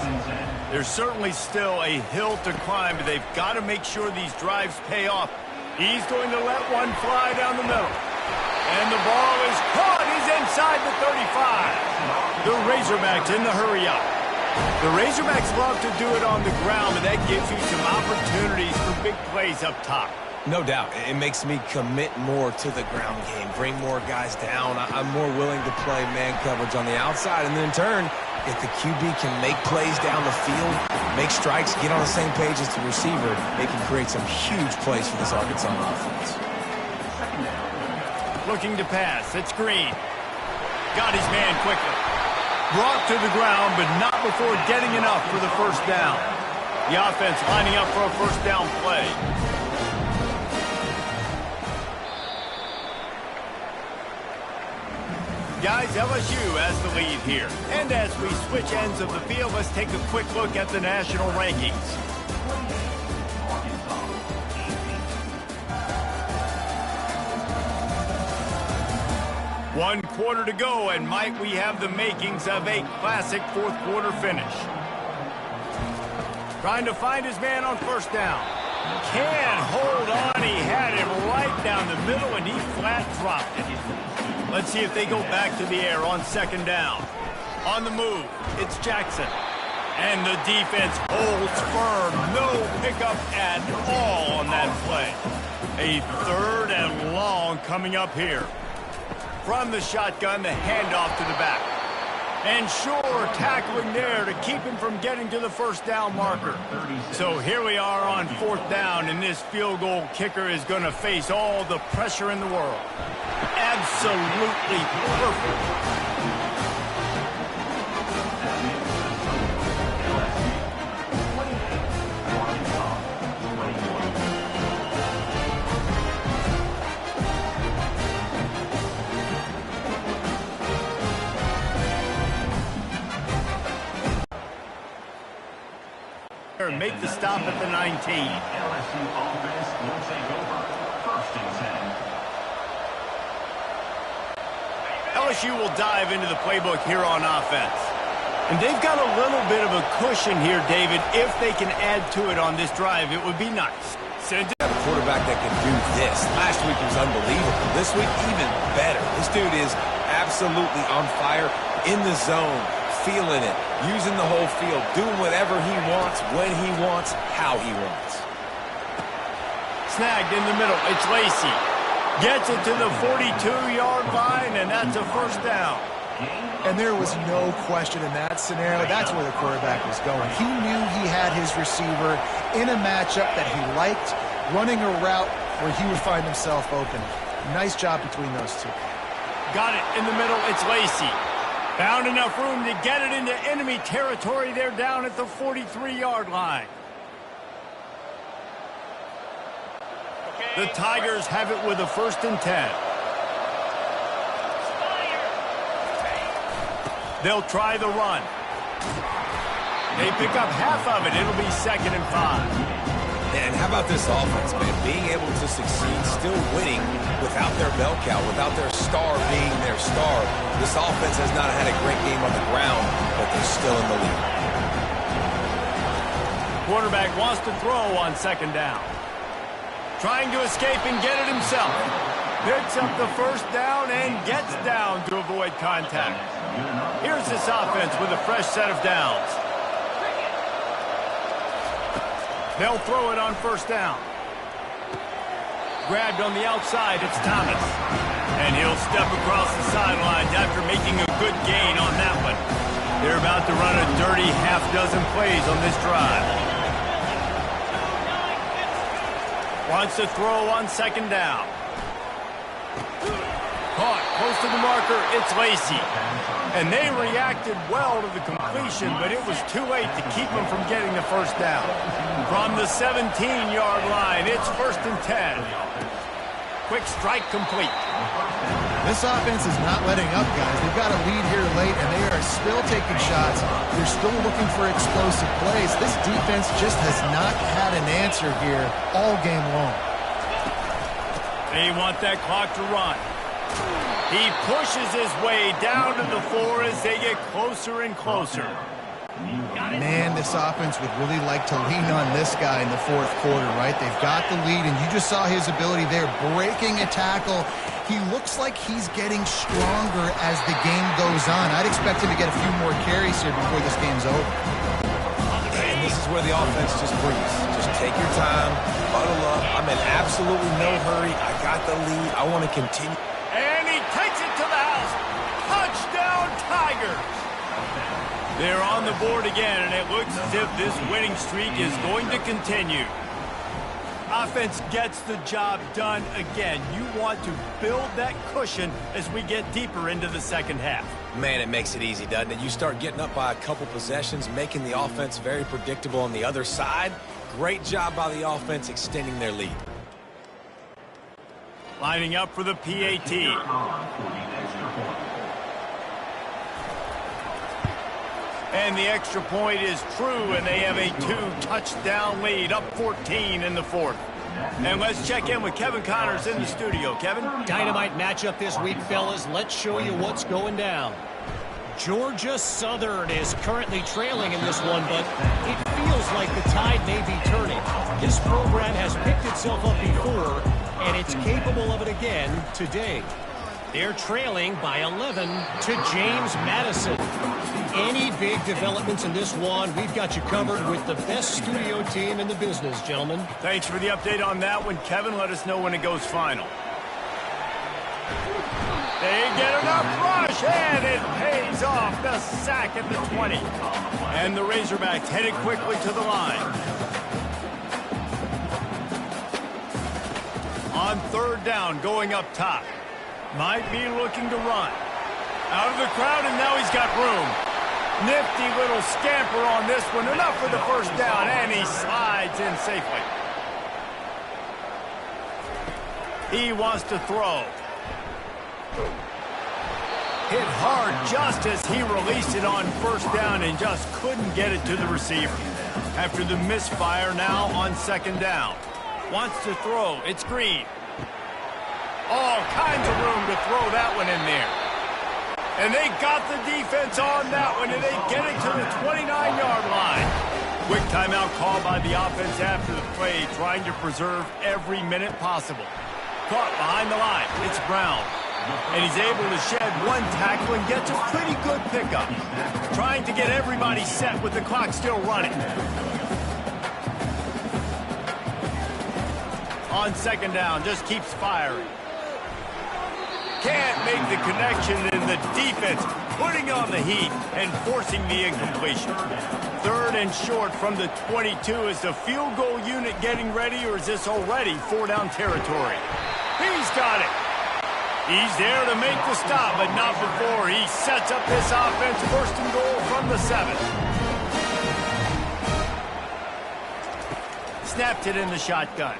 There's certainly still a hill to climb, but they've got to make sure these drives pay off. He's going to let one fly down the middle. And the ball is caught. He's inside the 35. The Razorbacks in the hurry up. The Razorbacks love to do it on the ground, but that gives you some opportunities for big plays up top. No doubt. It makes me commit more to the ground game, bring more guys down. I'm more willing to play man coverage on the outside, and then in turn, if the QB can make plays down the field, make strikes, get on the same page as the receiver, they can create some huge plays for this Arkansas offense. Looking to pass. It's Green. Got his man quickly. Brought to the ground, but not before getting enough for the first down. The offense lining up for a first down play. Guys, LSU has the lead here. And as we switch ends of the field, let's take a quick look at the national rankings. One quarter to go, and might we have the makings of a classic fourth quarter finish. Trying to find his man on first down. Can't hold on. He had him right down the middle, and he flat dropped it. Let's see if they go back to the air on second down. On the move, it's Jackson. And the defense holds firm. No pickup at all on that play. A third and long coming up here. From the shotgun, the handoff to the back. And sure, tackling there to keep him from getting to the first down marker. So here we are on fourth down, and this field goal kicker is going to face all the pressure in the world. Absolutely perfect. Make the stop at the 19. LSU offense will take over. First and 10. LSU will dive into the playbook here on offense. And they've got a little bit of a cushion here, David. If they can add to it on this drive, it would be nice. Send a quarterback that can do this. Last week was unbelievable. This week, even better. This dude is absolutely on fire, in the zone, feeling it, using the whole field, doing whatever he wants, when he wants, how he wants. Snagged in the middle. It's Lacey. Gets it to the 42-yard line, and that's a first down. And there was no question in that scenario. That's where the quarterback was going. He knew he had his receiver in a matchup that he liked, running a route where he would find himself open. Nice job between those two. Got it in the middle. It's Lacey. Found enough room to get it into enemy territory. They're down at the 43-yard line. The Tigers have it with a first and 10. They'll try the run. They pick up half of it. It'll be 2nd and 5. And how about this offense, man? Being able to succeed, still winning without their bell cow, without their star being their star. This offense has not had a great game on the ground, but they're still in the lead. Quarterback wants to throw on 2nd down. Trying to escape and get it himself. Picks up the 1st down and gets down to avoid contact. Here's this offense with a fresh set of downs. They'll throw it on 1st down. Grabbed on the outside, it's Thomas. And he'll step across the sidelines after making a good gain on that one. They're about to run a dirty half-dozen plays on this drive. Wants to throw on 2nd down. Caught close to the marker, it's Lacey. And they reacted well to the completion, but it was too late to keep them from getting the 1st down. From the 17-yard line, it's 1st and 10. Quick strike complete. This offense is not letting up, guys. They've got a lead here late, and they are still taking shots. They're still looking for explosive plays. This defense just has not had an answer here all game long. They want that clock to run. He pushes his way down to the 4 as they get closer and closer. Man, this offense would really like to lean on this guy in the 4th quarter, right? They've got the lead, and you just saw his ability there, breaking a tackle. He looks like he's getting stronger as the game goes on. I'd expect him to get a few more carries here before this game's over. And this is where the offense just breathes. Just take your time, huddle up. I'm in absolutely no hurry. I got the lead. I want to continue. And he takes it to the house. Touchdown, Tigers. They're on the board again, and it looks as if this winning streak is going to continue. Offense gets the job done again. You want to build that cushion as we get deeper into the 2nd half. Man, it makes it easy, doesn't it? You start getting up by a couple possessions, making the offense very predictable on the other side. Great job by the offense extending their lead. Lining up for the PAT. And the extra point is true, and they have a 2-touchdown lead, up 14 in the 4th. And let's check in with Kevin Connors in the studio. Kevin? Dynamite matchup this week, fellas. Let's show you what's going down. Georgia Southern is currently trailing in this one, but it feels like the tide may be turning. This program has picked itself up before, and it's capable of it again today. They're trailing by 11 to James Madison. Any big developments in this one, we've got you covered with the best studio team in the business, gentlemen. Thanks for the update on that one, Kevin. Let us know when it goes final. They get enough rush, and it pays off. The sack at the 20. And the Razorbacks headed quickly to the line. On 3rd down, going up top. Might be looking to run. Out of the crowd, and now he's got room. Nifty little scamper on this one. Enough for the 1st down, and he slides in safely. He wants to throw. Hit hard just as he released it on 1st down and just couldn't get it to the receiver. After the misfire, now on 2nd down. Wants to throw. It's Green. All kinds of room to throw that one in there. And they got the defense on that one, and they get it to the 29-yard line. Quick timeout call by the offense after the play, trying to preserve every minute possible. Caught behind the line. It's Brown. And he's able to shed one tackle and gets a pretty good pickup. Trying to get everybody set with the clock still running. On 2nd down, just keeps firing. Can't make the connection, and the defense putting on the heat and forcing the incompletion. 3rd and short from the 22. Is the field goal unit getting ready, or is this already 4-down territory? He's got it. He's there to make the stop, but not before he sets up this offense. 1st and goal from the 7. Snapped it in the shotgun.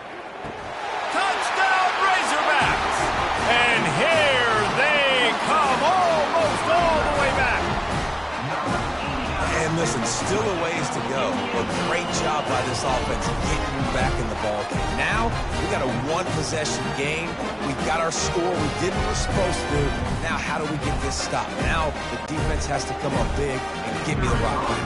Touchdown, Razorbacks! And here they come, almost all the way back. And listen, still a ways to go, but great job by this offense getting you back in the ball game. Now, we got a one-possession game. We got our score. We did what we're supposed to do. Now, how do we get this stopped? Now, the defense has to come up big and get me the rock back.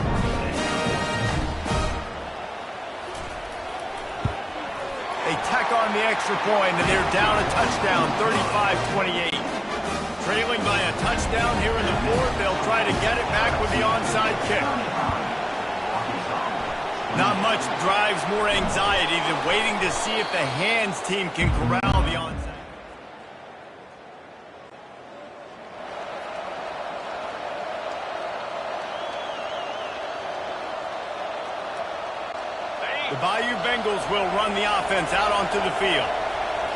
They tack on the extra point, and they're down a touchdown, 35-28. Trailing by a touchdown here in the fourth, they'll try to get it back with the onside kick. Not much drives more anxiety than waiting to see if the hands team can corral the onside. The Bayou Bengals will run the offense out onto the field.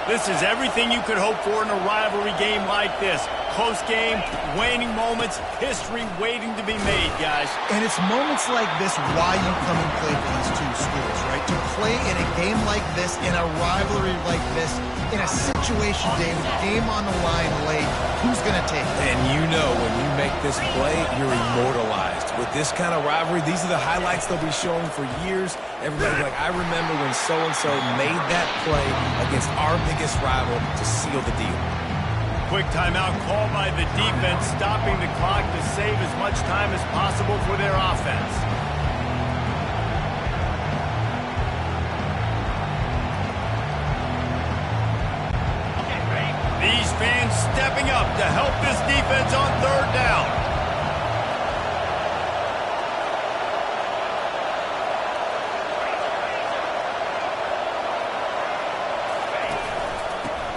This is everything you could hope for in a rivalry game like this. Close game, waning moments, history waiting to be made, guys. And it's moments like this why you come and play for these two schools, right? To play in a game like this, in a rivalry like this, in a situation, David, game on the line late, who's going to take it? And you know when you make this play, you're immortalized. With this kind of rivalry, these are the highlights they'll be showing for years. Everybody's like, I remember when so-and-so made that play against our biggest rival to seal the deal. Quick timeout called by the defense, stopping the clock to save as much time as possible for their offense. These fans stepping up to help this defense on third down.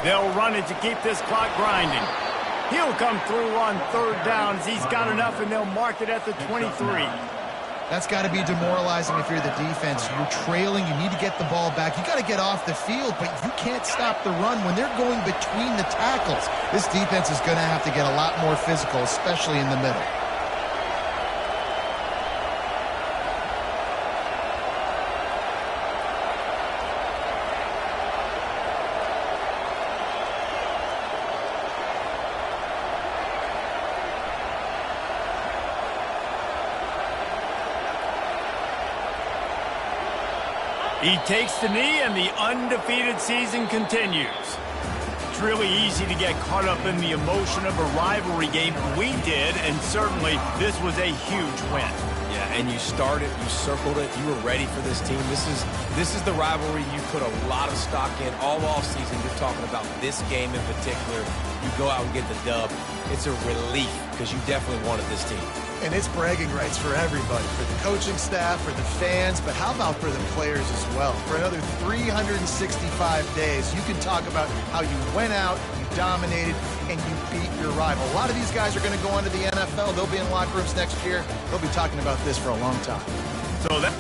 They'll run it to keep this clock grinding. He'll come through on third downs. He's got enough, and they'll mark it at the 23. That's got to be demoralizing if you're the defense. You're trailing. You need to get the ball back. You got to get off the field, but you can't stop the run when they're going between the tackles. This defense is going to have to get a lot more physical, especially in the middle. He takes the knee, and the undefeated season continues. It's really easy to get caught up in the emotion of a rivalry game. We did, and certainly this was a huge win. Yeah, and you started, you circled it, you were ready for this team. This is the rivalry you put a lot of stock in all offseason. You're talking about this game in particular. You go out and get the dub. It's a relief because you definitely wanted this team. And it's bragging rights for everybody, for the coaching staff, for the fans, but how about for the players as well? For another 365 days, you can talk about how you went out, you dominated, and you beat your rival. A lot of these guys are going to go on to the NFL. They'll be in locker rooms next year. They'll be talking about this for a long time. So that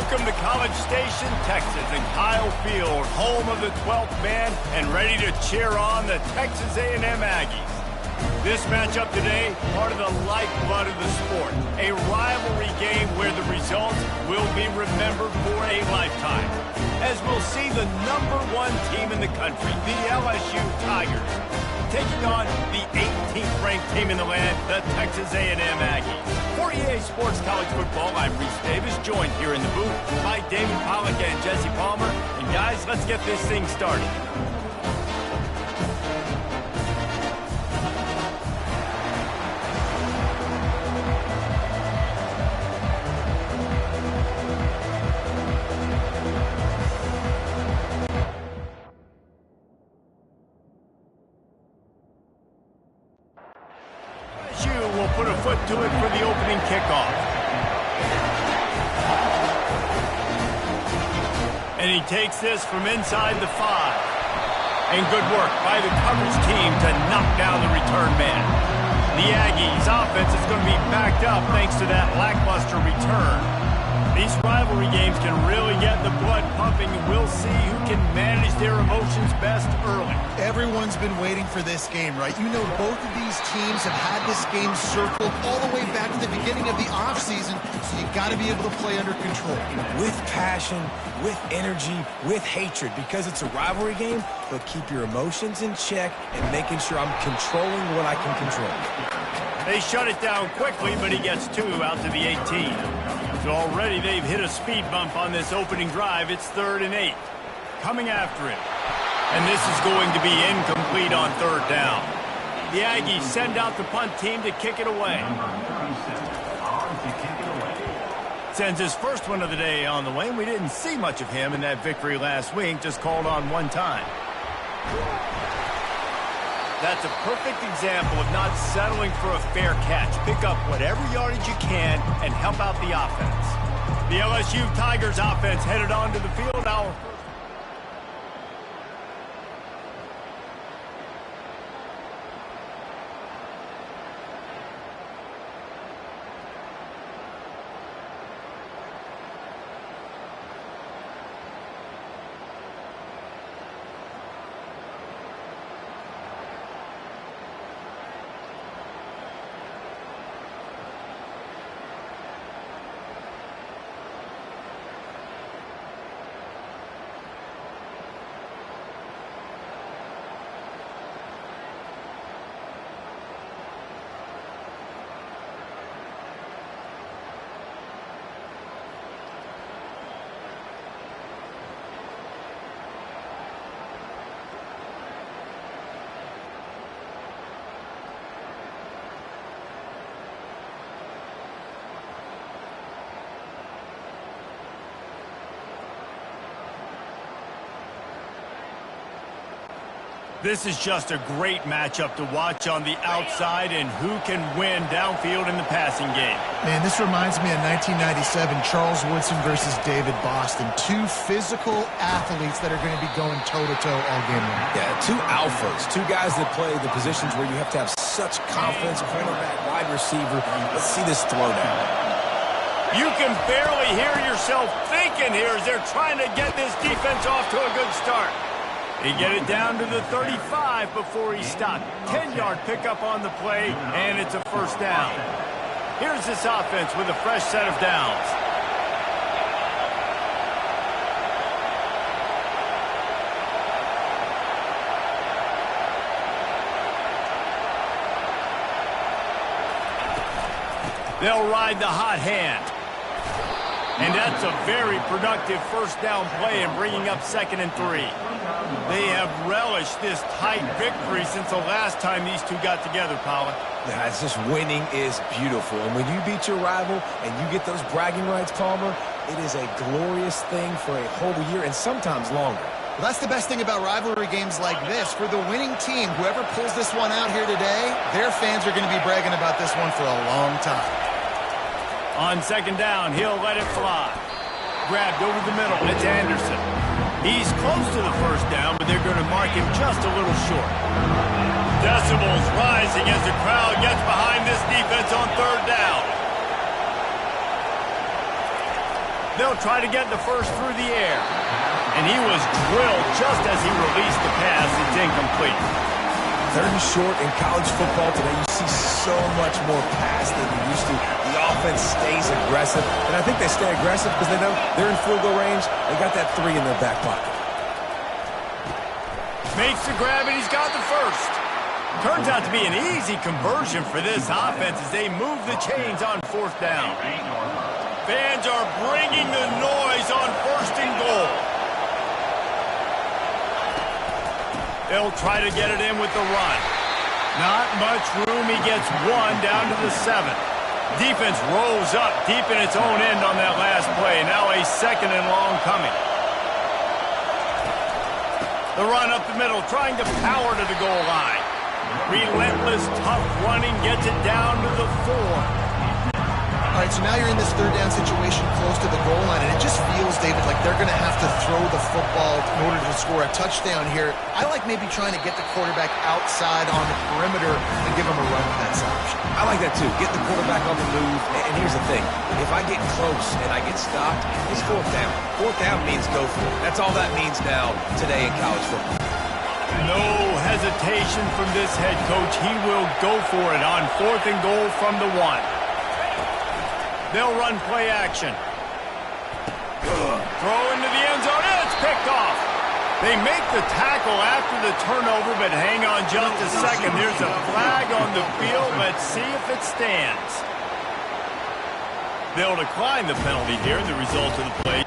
Welcome to College Station, Texas, and Kyle Field, home of the 12th man, and ready to cheer on the Texas A&M Aggies. This matchup today, part of the lifeblood of the sport, a rivalry game where the results will be remembered for a lifetime, as we'll see the #1 team in the country, the LSU Tigers, taking on the 18th ranked team in the land, the Texas A&M Aggies. For EA Sports College Football, I'm Reese Davis, joined here in the booth by David Pollack and Jesse Palmer. And guys, let's get this thing started. Will put a foot to it for the opening kickoff. And he takes this from inside the 5. And good work by the coverage team to knock down the return man. The Aggies' offense is going to be backed up thanks to that lackluster return. These rivalry games can really get the blood pumping, and we'll see who can manage their emotions best early. Everyone's been waiting for this game, right? You know, both of these teams have had this game circled all the way back to the beginning of the offseason, so you got to be able to play under control. With passion, with energy, with hatred, because it's a rivalry game, but keep your emotions in check and making sure I'm controlling what I can control. They shut it down quickly, but he gets 2 out to the 18. So already they've hit a speed bump on this opening drive. It's 3rd and 8. Coming after it. And this is going to be incomplete on 3rd down. The Aggies send out the punt team to kick it away. Sends his first one of the day on the way. We didn't see much of him in that victory last week, just called on one time. That's a perfect example of not settling for a fair catch. Pick up whatever yardage you can and help out the offense. The LSU Tigers offense headed onto the field now. This is just a great matchup to watch on the outside, and who can win downfield in the passing game. Man, this reminds me of 1997, Charles Woodson versus David Boston. 2 physical athletes that are going to be going toe-to-toe all game long. Yeah, 2 alphas, 2 guys that play the positions where you have to have such confidence, cornerback, wide receiver. Let's see this throwdown. You can barely hear yourself thinking here as they're trying to get this defense off to a good start. He get it down to the 35 before he stopped. 10-yard pickup on the play, and it's a 1st down. Here's this offense with a fresh set of downs. They'll ride the hot hand. And that's a very productive 1st down play and bringing up 2nd and 3. They have relished this tight victory since the last time these two got together, Pollack. Yeah, it's just winning is beautiful. And when you beat your rival and you get those bragging rights, Palmer, it is a glorious thing for a whole year and sometimes longer. Well, that's the best thing about rivalry games like this. For the winning team, whoever pulls this one out here today, their fans are going to be bragging about this one for a long time. On 2nd down, he'll let it fly. Grabbed over the middle. It's Anderson. He's close to the 1st down, but they're going to mark him just a little short. Decibels rising as the crowd gets behind this defense on 3rd down. They'll try to get the first through the air. And he was drilled just as he released the pass. It's incomplete. Third and short in college football today, you see so much more pass than you used to. The offense stays aggressive, and I think they stay aggressive because they know they're in field goal range. They got that 3 in their back pocket. Makes the grab, and he's got the first. Turns out to be an easy conversion for this offense as they move the chains on 4th down. Fans are bringing the noise on 1st and goal. They'll try to get it in with the run. Not much room. He gets 1 down to the 7. Defense rolls up deep in its own end on that last play. Now a 2nd and long coming. The run up the middle, trying to power to the goal line. Relentless, tough running gets it down to the 4. All right, so now you're in this 3rd down situation close to the goal line, and it just feels, David, like they're going to have to throw the football in order to score a touchdown here. I like maybe trying to get the quarterback outside on the perimeter and give him a run pass option. I like that too. Get the quarterback on the move. And here's the thing. If I get close and I get stopped, it's 4th down. 4th down means go for it. That's all that means now today in college football. No hesitation from this head coach. He will go for it on 4th and goal from the 1. They'll run play action. Throw into the end zone, and it's picked off. They make the tackle after the turnover, but hang on just a second. There's a flag on the field. Let's see if it stands. They'll decline the penalty here, the result of the play.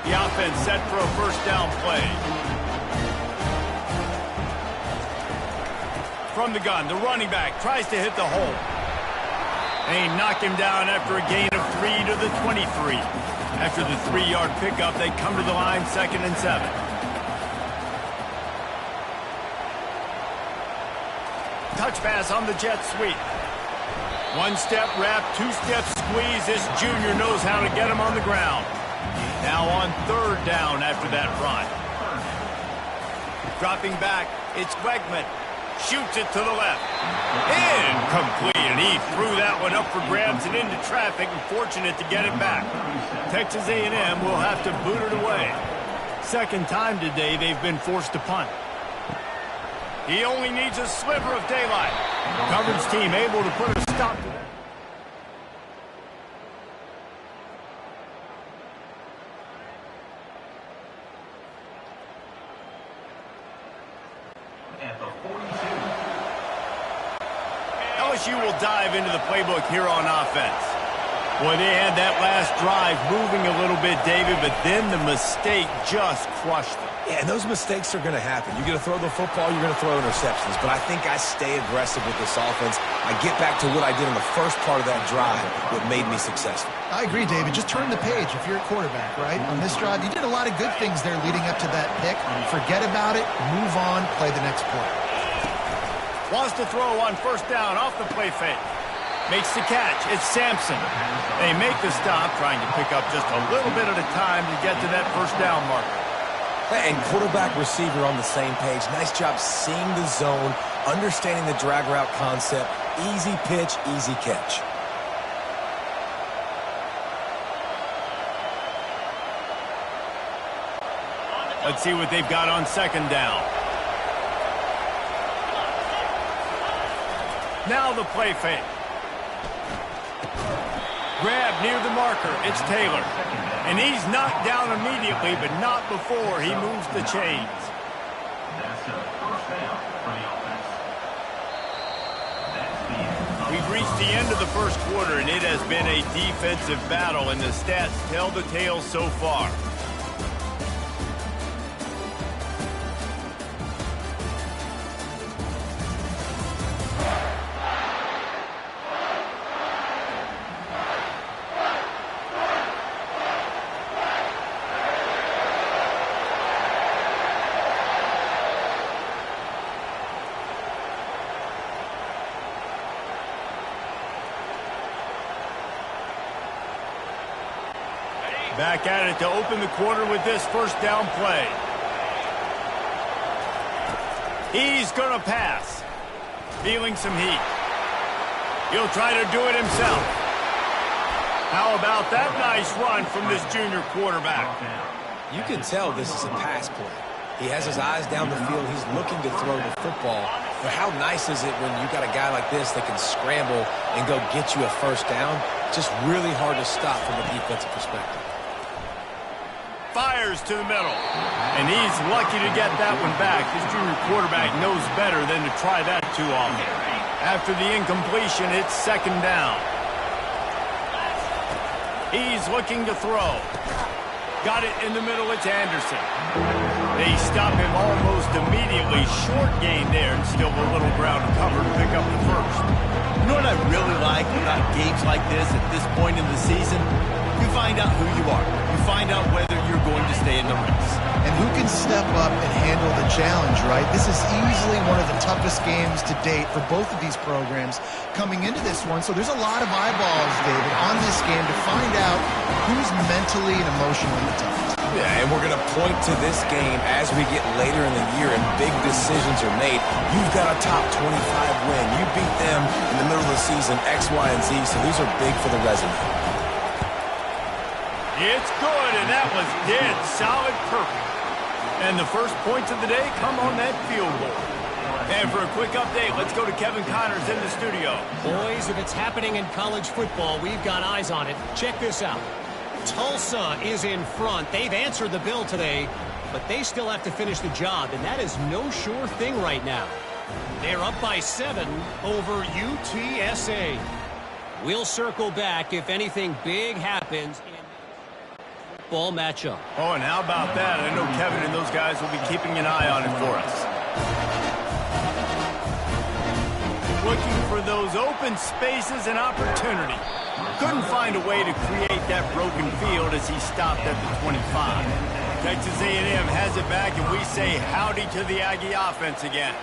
The offense set for a 1st down play. From the gun, the running back tries to hit the hole. They knock him down after a gain of 3 to the 23. After the 3-yard pickup, they come to the line 2nd and 7. Touch pass on the jet sweep. 1-step wrap, 2-step squeeze. This junior knows how to get him on the ground. Now on 3rd down after that run. Dropping back, it's Wegman. Shoots it to the left. Incomplete, and he threw that one up for grabs and into traffic, and fortunate to get it back. Texas A&M will have to boot it away. 2nd time today they've been forced to punt. He only needs a sliver of daylight. Coverage team able to put a stop to that. At the 42. LSU will dive into the playbook here on offense. Boy, they had that last drive moving a little bit, David, but then the mistake just crushed them. Yeah, and those mistakes are going to happen. You're going to throw the football, you're going to throw interceptions. But I think I stay aggressive with this offense. I get back to what I did in the first part of that drive, what made me successful. I agree, David. Just turn the page if you're a quarterback, right? On this drive, you did a lot of good things there leading up to that pick. Forget about it, move on, play the next play. Wants to throw on 1st down off the play fake. Makes the catch. It's Sampson. They make the stop, trying to pick up just a little bit at a time to get to that 1st down marker. And quarterback receiver on the same page. Nice job seeing the zone, understanding the drag route concept. Easy pitch, easy catch. Let's see what they've got on 2nd down. Now the play fake. Grab near the marker. It's Taylor. And he's knocked down immediately, but not before he moves the chains. That's a 1st down for the offense. That's the end. We've reached the end of the 1st quarter, and it has been a defensive battle, and the stats tell the tale so far. Back at it to open the quarter with this 1st down play. He's going to pass. Feeling some heat. He'll try to do it himself. How about that nice run from this junior quarterback? You can tell this is a pass play. He has his eyes down the field. He's looking to throw the football. But how nice is it when you got a guy like this that can scramble and go get you a first down? Just really hard to stop from a defensive perspective. Fires to the middle. And he's lucky to get that one back. His junior quarterback knows better than to try that too often. After the incompletion, it's second down. He's looking to throw. Got it in the middle. It's Anderson. They stop him almost immediately. Short gain there and still a little ground to cover to pick up the first. You know what I really like about games like this at this point in the season? You find out who you are. You find out whether you're going to stay in the race. And who can step up and handle the challenge, right? This is easily one of the toughest games to date for both of these programs coming into this one. So there's a lot of eyeballs, David, on this game to find out who's mentally and emotionally the toughest. Yeah, and we're going to point to this game as we get later in the year and big decisions are made. You've got a top 25 win. You beat them in the middle of the season, X, Y, and Z, so these are big for the resume. It's good, and that was dead solid perfect. And the first points of the day come on that field goal. And for a quick update, let's go to Kevin Connors in the studio. Boys, if it's happening in college football, we've got eyes on it. Check this out. Tulsa is in front. They've answered the bell today, but they still have to finish the job, and that is no sure thing right now. They're up by 7 over UTSA. We'll circle back if anything big happens in ball matchup. Oh, and how about that? I know Kevin and those guys will be keeping an eye on it for us. Looking for those open spaces and opportunity. Couldn't find a way to create that broken field as he stopped at the 25. Texas A&M has it back, and we say howdy to the Aggie offense again.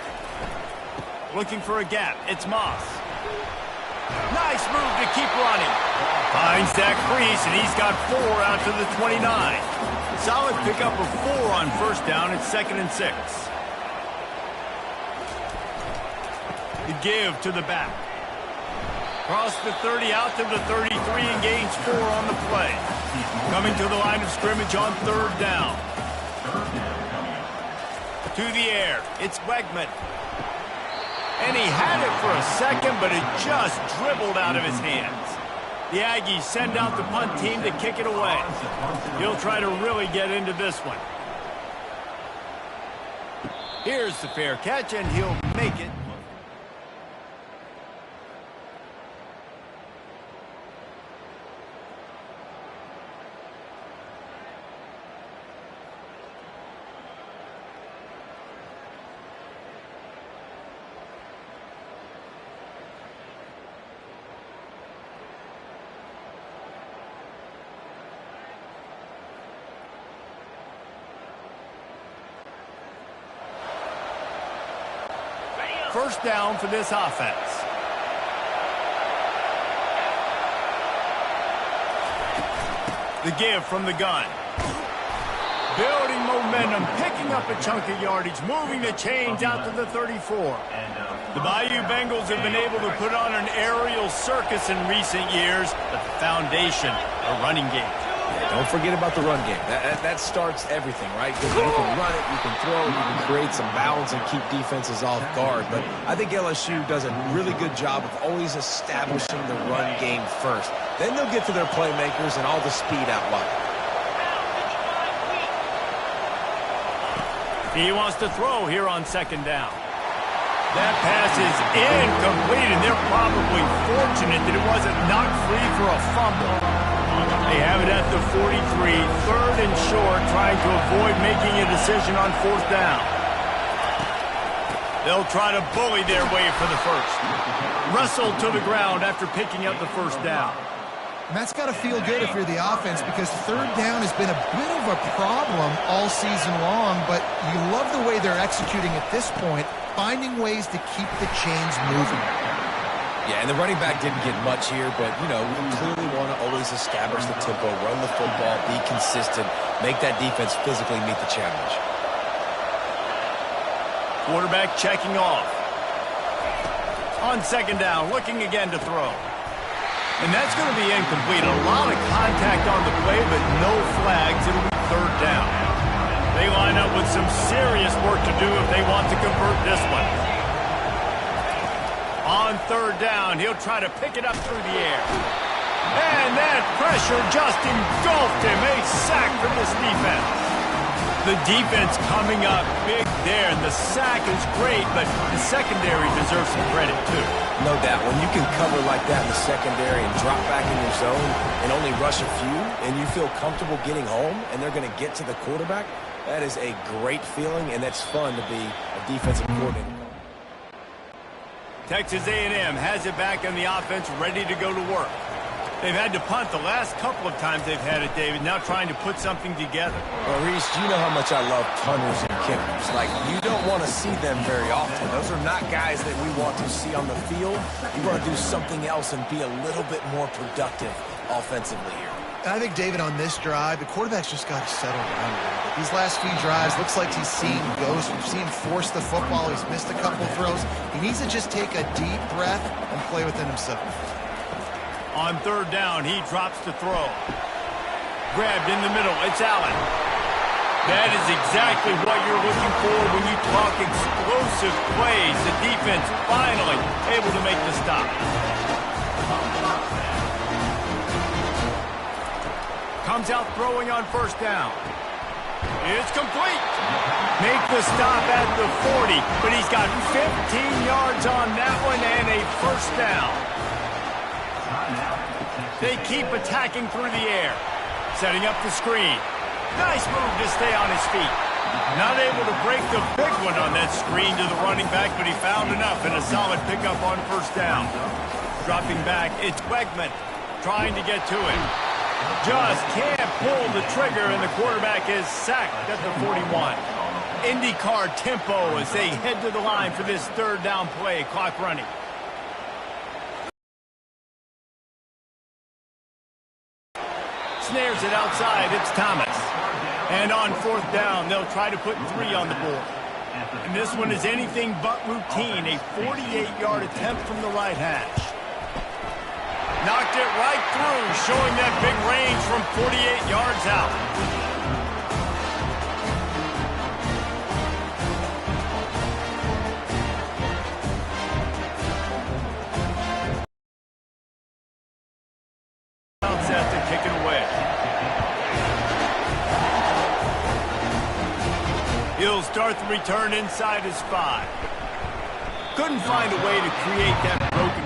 Looking for a gap. It's Moss. Nice move to keep running. Finds that crease, and he's got 4 out to the 29. Solid pickup of 4 on first down. It's 2nd and 6. The give to the back. Cross the 30 out to the 33 and gains 4 on the play. Coming to the line of scrimmage on 3rd down. To the air. It's Wegman. And he had it for a second, but it just dribbled out of his hands. The Aggies send out the punt team to kick it away. He'll try to really get into this one. Here's the fair catch, and he'll make it. First down for this offense. The give from the gun. Building momentum, picking up a chunk of yardage, moving the chains out to the 34. The Bayou Bengals have been able to put on an aerial circus in recent years. The foundation, a running game. Don't forget about the run game. That starts everything, right? Because you can run it, you can throw it, you can create some balance and keep defenses off guard. But I think LSU does a really good job of always establishing the run game first. Then they'll get to their playmakers and all the speed out wide. He wants to throw here on 2nd down. That pass is incomplete, and they're probably fortunate that it wasn't knocked free for a fumble. They have it at the 43, 3rd and short, trying to avoid making a decision on 4th down. They'll try to bully their way for the first. Wrestled to the ground after picking up the 1st down. And that's got to feel good if you're the offense, because 3rd down has been a bit of a problem all season long, but you love the way they're executing at this point, finding ways to keep the chains moving. Yeah, and the running back didn't get much here, but, you know, we clearly want to always establish the tempo, run the football, be consistent, make that defense physically meet the challenge. Quarterback checking off. On second down, looking again to throw. And that's going to be incomplete. A lot of contact on the play, but no flags. It'll be third down. They line up with some serious work to do if they want to convert this one. On third down, he'll try to pick it up through the air. And that pressure just engulfed him. A sack from this defense. The defense coming up big there, and the sack is great, but the secondary deserves some credit too. No doubt. When you can cover like that in the secondary and drop back in your zone and only rush a few, and you feel comfortable getting home, and they're going to get to the quarterback, that is a great feeling, and that's fun to be a defensive coordinator. Texas A&M has it back in the offense, ready to go to work. They've had to punt the last couple of times they've had it, David, now trying to put something together. Well, Reese, you know how much I love punters and kickers. Like, you don't want to see them very often. Those are not guys that we want to see on the field. You want to do something else and be a little bit more productive offensively here. I think, David, on this drive, the quarterback's just got to settle down a little bit. These last few drives, looks like he's seen ghosts. We've seen him force the football. He's missed a couple throws. He needs to just take a deep breath and play within himself. On third down, he drops to throw. Grabbed in the middle. It's Allen. That is exactly what you're looking for when you talk explosive plays. The defense finally able to make the stop. Comes out throwing on first down. It's complete. Make the stop at the 40, but he's got 15 yards on that one and a first down. They keep attacking through the air. Setting up the screen. Nice move to stay on his feet. Not able to break the big one on that screen to the running back, but he found enough and a solid pickup on first down. Dropping back, it's Wegman trying to get to it. Just can't pull the trigger, and the quarterback is sacked at the 41. IndyCar tempo as they head to the line for this third down play. Clock running. Snares it outside. It's Thomas. And on fourth down, they'll try to put 3 on the board. And this one is anything but routine. A 48-yard attempt from the right hash. Knocked it right through, showing that big range from 48 yards out. Set to kick it away. He'll start the return inside his 5. Couldn't find a way to create that broken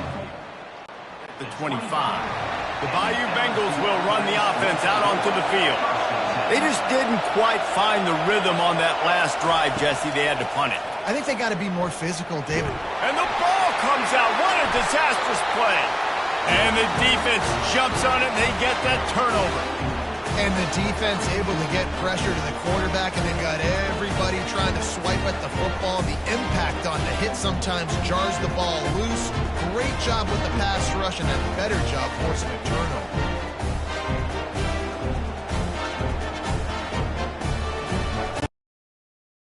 at the 25. The Bayou Bengals will run the offense out onto the field. They just didn't quite find the rhythm on that last drive, Jesse. They had to punt it. I think they got to be more physical, David. And the ball comes out. What a disastrous play. And the defense jumps on it, and they get that turnover. And the defense able to get pressure to the quarterback, and they've got everybody trying to swipe at the football. The impact on the hit sometimes jars the ball loose. Great job with the pass rush, and a better job forcing a turnover.